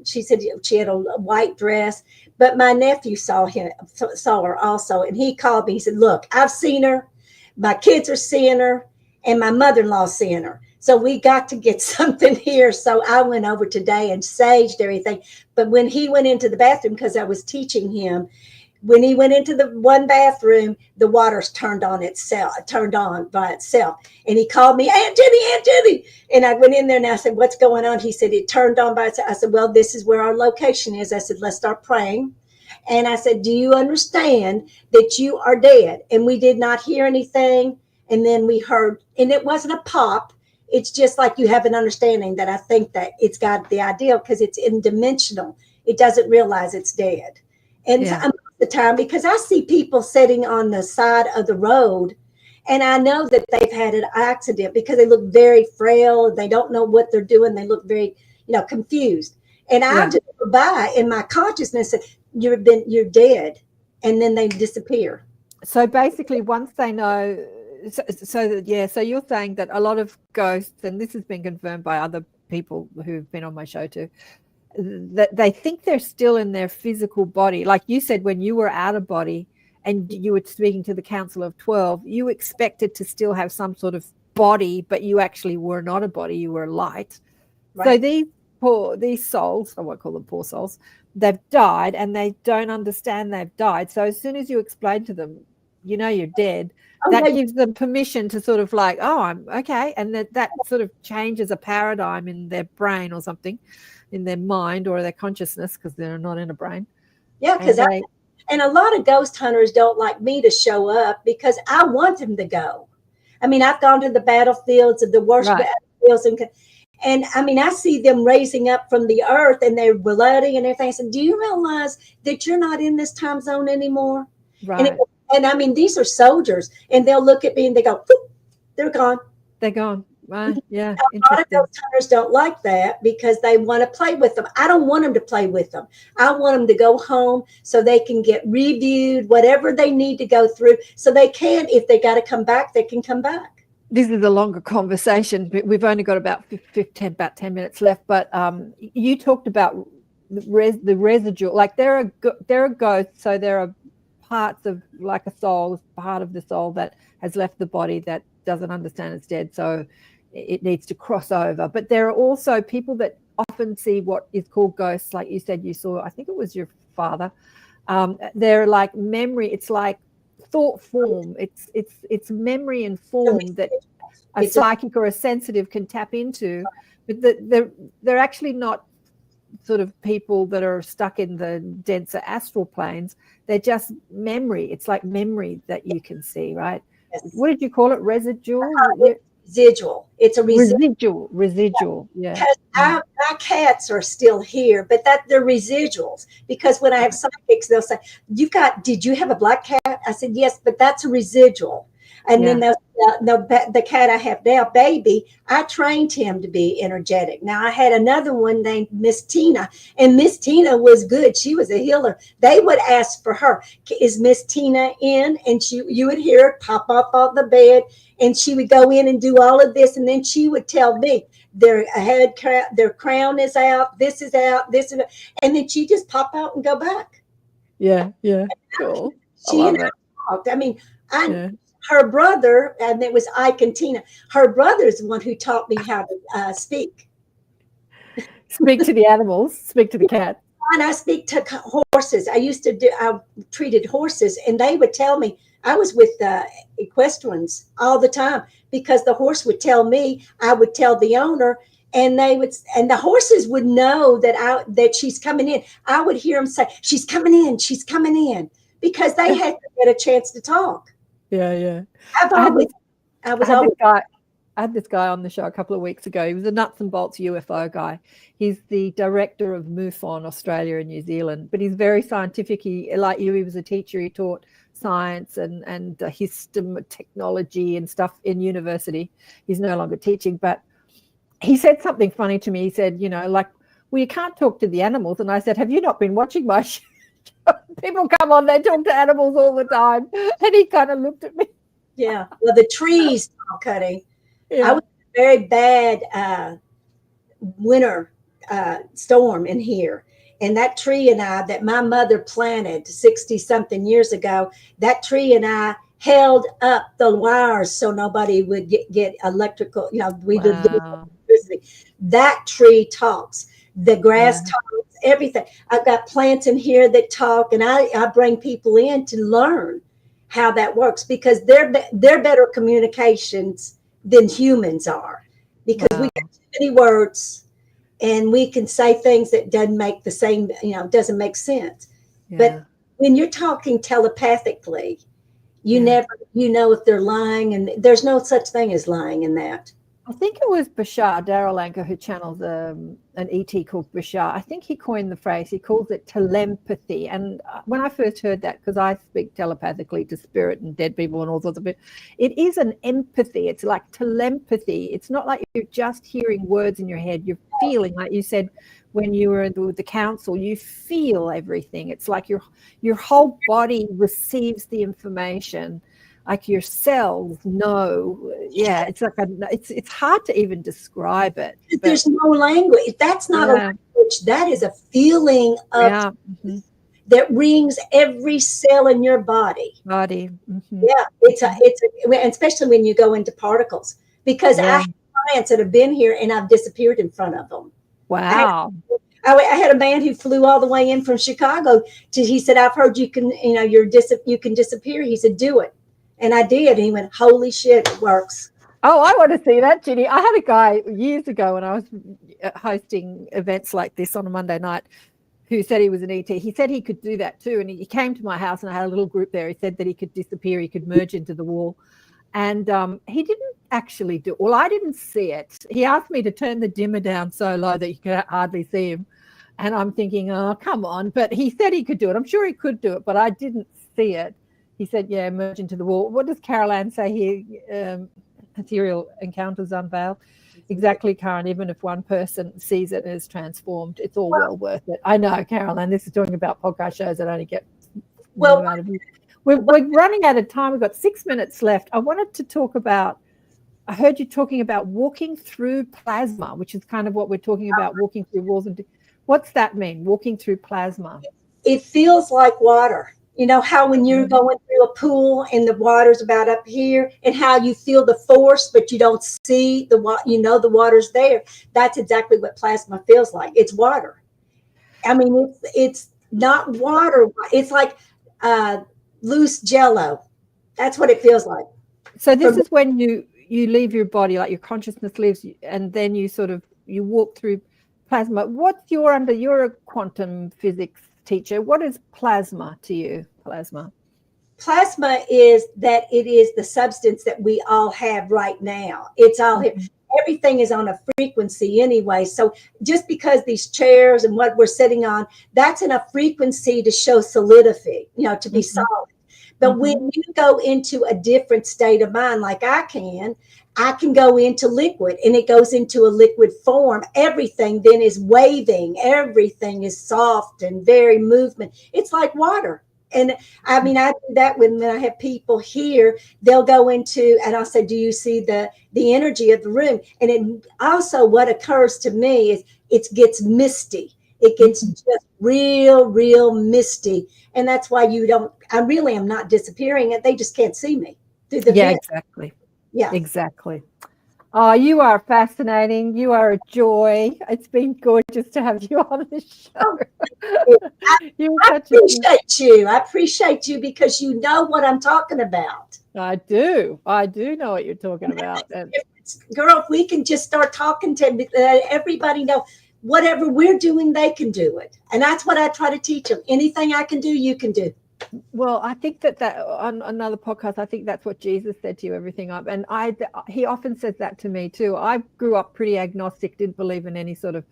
she said she had a white dress, but my nephew saw her also. And he called me. He said, look, I've seen her. My kids are seeing her, and my mother-in-law's seeing her. So we got to get something here. So I went over today and saged everything. But when he went into the bathroom, because I was teaching him, when he went into the one bathroom, the water's turned on by itself. And he called me, Aunt Jenny. And I went in there and I said, what's going on? He said, it turned on by itself. I said, well, this is where our location is. I said, let's start praying. And I said, do you understand that you are dead? And we did not hear anything. And then we heard, and it wasn't a pop. It's just like you have an understanding that I think that it's got the ideal, because it's in-dimensional. It doesn't realize it's dead. And so the time, because I see people sitting on the side of the road, and I know that they've had an accident because they look very frail. They don't know what they're doing. They look very, confused. And I just go by in my consciousness, you're dead, and then they disappear. So basically, once they know. So you're saying that a lot of ghosts, and this has been confirmed by other people who've been on my show too, that they think they're still in their physical body. Like you said, when you were out of body and you were speaking to the Council of 12, you expected to still have some sort of body, but you actually were not a body, you were light. Right. So these souls, I won't call them poor souls, they've died and they don't understand they've died. So as soon as you explain to them, you're dead, that gives them permission to sort of like, oh, I'm okay. And that sort of changes a paradigm in their brain or something, in their mind or their consciousness, because they're not in a brain. Yeah, because and a lot of ghost hunters don't like me to show up because I want them to go. I mean, I've gone to the battlefields of the worst battlefields. And I mean, I see them raising up from the earth and they're bloody and everything. I said, do you realize that you're not in this time zone anymore? Right. And And I mean, these are soldiers, and they'll look at me and they go, "Whoop," they're gone. They're gone. Right. Yeah. A lot of Interesting. those hunters don't like that because they want to play with them. I don't want them to play with them. I want them to go home so they can get reviewed, whatever they need to go through, so they can, if they got to come back, they can come back. This is a longer conversation. We've only got about 10 minutes left. But you talked about the residual. Like there are ghosts, so there are parts of like a soul, part of the soul that has left the body that doesn't understand it's dead. So it needs to cross over. But there are also people that often see what is called ghosts, like you said you saw, I think it was your father. They're like memory. It's like thought form. It's memory and form that a psychic or a sensitive can tap into. But they're actually not sort of people that are stuck in the denser astral planes. They're just memory. It's like memory that you can see, right? Yes. What did you call it? Residual? Residual. It's a residual. Yeah. Because my cats are still here, but they're residuals. Because when I have psychics, they'll say, did you have a black cat? I said, yes, but that's a residual. And then the cat I have now, Baby, I trained him to be energetic. Now I had another one named Miss Tina, and Miss Tina was good. She was a healer. They would ask for her, is Miss Tina in? And you would hear her pop up off the bed, and she would go in and do all of this, and then she would tell me their crown is out, this is out, this is out, and then she just pop out and go back. Yeah, cool. She and I talked. I mean, her brother, and it was Ike and Tina. Her brother is the one who taught me how to speak. Speak to the animals. Speak to the cat. And I speak to horses. I treated horses, and they would tell me. I was with equestrians all the time because the horse would tell me. I would tell the owner, and the horses would know that she's coming in. I would hear them say, "She's coming in. She's coming in," because they had to get a chance to talk. Yeah. I had this guy on the show a couple of weeks ago. He was a nuts and bolts UFO guy. He's the director of MUFON Australia and New Zealand, but he's very scientific. He, like you, he was a teacher. He taught science and histom technology and stuff in university. He's no longer teaching, but he said something funny to me. He said, well, you can't talk to the animals. And I said, have you not been watching my show? People come on, they talk to animals all the time. And he kind of looked at me. Yeah. Well, the trees, Cutting. Yeah. I was a very bad winter storm in here. And that tree and I that my mother planted 60-something years ago, that tree and I held up the wires so nobody would get electrical, we would lose electricity. That tree talks. The grass talks, everything. I've got plants in here that talk, and I bring people in to learn how that works because they're better communications than humans are because we get too many words and we can say things that doesn't make make sense. Yeah. But when you're talking telepathically, you never, if they're lying, and there's no such thing as lying in that. I think it was Bashar, Darryl Anker, who channels an ET called Bashar. I think he coined the phrase. He calls it telepathy. And when I first heard that, because I speak telepathically to spirit and dead people and all sorts of it is an empathy. It's like telepathy. It's not like you're just hearing words in your head. You're feeling, like you said, when you were with the council, you feel everything. It's like your whole body receives the information. Like your cells know. Yeah, it's like it's hard to even describe it. There's no language. That's not a language. That is a feeling of that rings every cell in your body. Mm-hmm. Yeah, it's especially when you go into particles. Because I have clients that have been here and I've disappeared in front of them. Wow. I had a man who flew all the way in from Chicago. He said, "I've heard you can, you can disappear." He said, "Do it." And I did. And he went, "Holy shit, it works." Oh, I want to see that, Ginny. I had a guy years ago when I was hosting events like this on a Monday night who said he was an ET. He said he could do that too. And he came to my house and I had a little group there. He said that he could disappear. He could merge into the wall. And he didn't actually do it. Well, I didn't see it. He asked me to turn the dimmer down so low that you could hardly see him. And I'm thinking, oh, come on. But he said he could do it. I'm sure he could do it, but I didn't see it. He said, yeah, emerge into the wall. What does Carol Ann say here? Ethereal encounters unveiled. Exactly, Karen. Even if one person sees it as transformed, it's all well worth it. I know, Carol Ann, this is talking about podcast shows that only get out of you. We're running out of time. We've got 6 minutes left. I wanted to talk about, I heard you talking about walking through plasma, which is kind of what we're talking about, walking through walls. And what's that mean, walking through plasma? It feels like water. You know how when you're going through a pool and the water's about up here, and how you feel the force, but you don't see the water, the water's there. That's exactly what plasma feels like. It's water. I mean, it's not water. It's like loose jello. That's what it feels like. So this is when you leave your body, like your consciousness leaves you, and then you walk through plasma. You're a quantum physics teacher. What is plasma to you? Plasma is that it is the substance that we all have right now. It's all here. Everything is on a frequency anyway. So just because these chairs and what we're sitting on, that's in a frequency to show solidity, to be solid. But when you go into a different state of mind, like I can go into liquid, and it goes into a liquid form. Everything then is waving. Everything is soft and very movement. It's like water. And I mean, I do that when I have people here. They'll go into, and I'll say, do you see the energy of the room? And it also, what occurs to me is it gets misty. It gets just real misty. And that's why I really am not disappearing. They just can't see me through the vent. Exactly. Yeah, exactly. Oh, you are fascinating. You are a joy. It's been gorgeous to have you on the show. I appreciate you because you know what I'm talking about. I do know what you're talking about. Girl, if we can just start talking to everybody, know whatever we're doing, they can do it. And that's what I try to teach them. Anything I can do, you can do. Well, I think that on another podcast, I think that's what Jesus said to you, everything up. And he often says that to me too. I grew up pretty agnostic, didn't believe in any sort of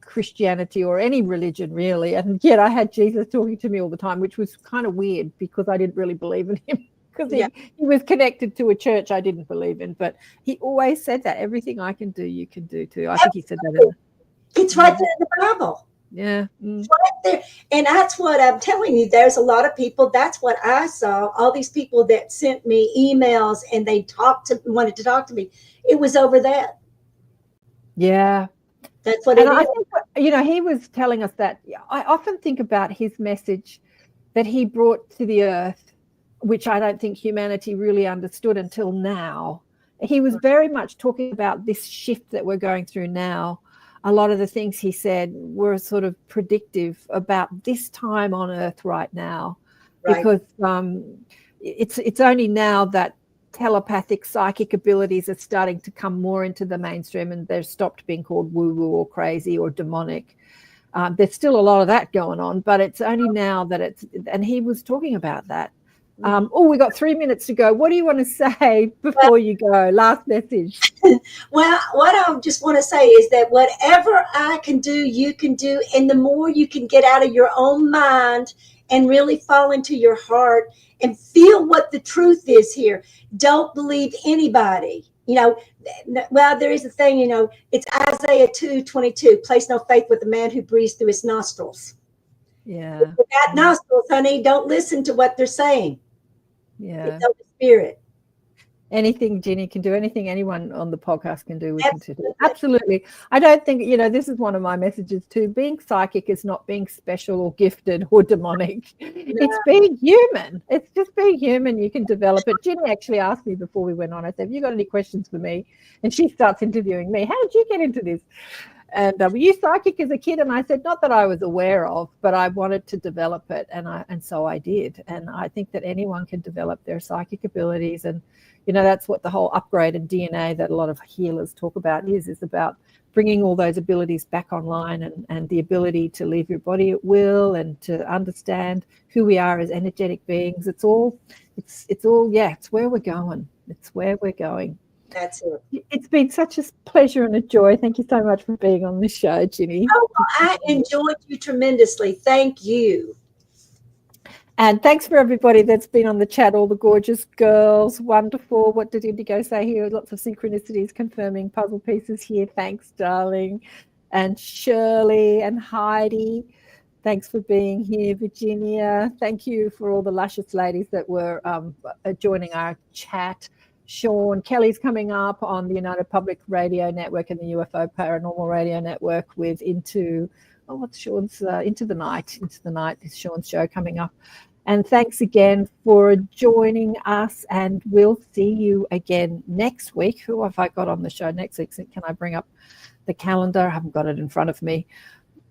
Christianity or any religion really. And yet I had Jesus talking to me all the time, which was kind of weird because I didn't really believe in him because he was connected to a church I didn't believe in. But he always said that everything I can do, you can do too. I think he said that. It's right there in the Bible. Yeah. Right there. And that's what I'm telling you. There's a lot of people. That's what I saw. All these people that sent me emails and they wanted to talk to me. It was over that. Yeah. That's what it is. I think, he was telling us that. I often think about his message that he brought to the earth, which I don't think humanity really understood until now. He was very much talking about this shift that we're going through now. A lot of the things he said were sort of predictive about this time on earth right now, because it's only now that telepathic psychic abilities are starting to come more into the mainstream, and they've stopped being called woo-woo or crazy or demonic. There's still a lot of that going on, but it's only now that and he was talking about that. We got 3 minutes to go. What do you want to say before you go? Last message. Well, what I just want to say is that whatever I can do, you can do. And the more you can get out of your own mind and really fall into your heart and feel what the truth is here. Don't believe anybody. Well, there is a thing, it's Isaiah 2:22. Place no faith with the man who breathes through his nostrils. Yeah. If you got nostrils, honey, don't listen to what they're saying. Yeah. It's Holy Spirit. Anything Ginny can do, anything anyone on the podcast can do, we can do. Absolutely. I don't think, this is one of my messages too. Being psychic is not being special or gifted or demonic. No. It's being human. It's just being human. You can develop it. Ginny actually asked me before we went on, I said, have you got any questions for me? And she starts interviewing me. How did you get into this? And were you psychic as a kid? And I said, not that I was aware of, but I wanted to develop it. And so I did. And I think that anyone can develop their psychic abilities. And, that's what the whole upgrade in DNA that a lot of healers talk about is about bringing all those abilities back online and the ability to leave your body at will and to understand who we are as energetic beings. It's where we're going. It's where we're going. That's it. It's been such a pleasure and a joy. Thank you so much for being on the show, Ginny. Oh, I enjoyed you tremendously. Thank you. And thanks for everybody that's been on the chat, all the gorgeous girls. Wonderful. What did Indigo say here? Lots of synchronicities confirming puzzle pieces here. Thanks, darling. And Shirley and Heidi, thanks for being here. Virginia, thank you for all the luscious ladies that were joining our chat. Sean, Kelly's coming up on the United Public Radio Network and the UFO Paranormal Radio Network with Into the Night is Sean's show coming up. And thanks again for joining us, and we'll see you again next week. Who have I got on the show next week? Can I bring up the calendar? I haven't got it in front of me.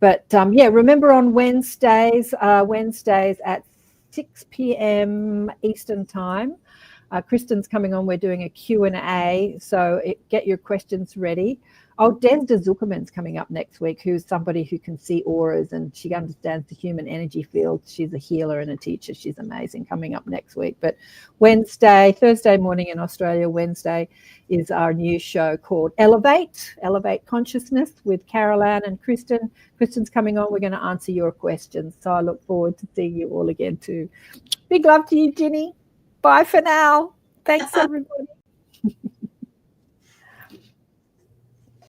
But remember on Wednesdays at 6 p.m. Eastern Time, Kristen's coming on. We're doing a Q&A, so get your questions ready. Oh, Des de Zuckerman's coming up next week, who's somebody who can see auras and she understands the human energy field. She's a healer and a teacher. She's amazing, coming up next week. But Thursday morning in Australia, Wednesday is our new show called Elevate Consciousness with Carol Ann and Kristen. Kristen's coming on. We're going to answer your questions. So I look forward to seeing you all again too. Big love to you, Ginny. Bye for now. Thanks, everybody.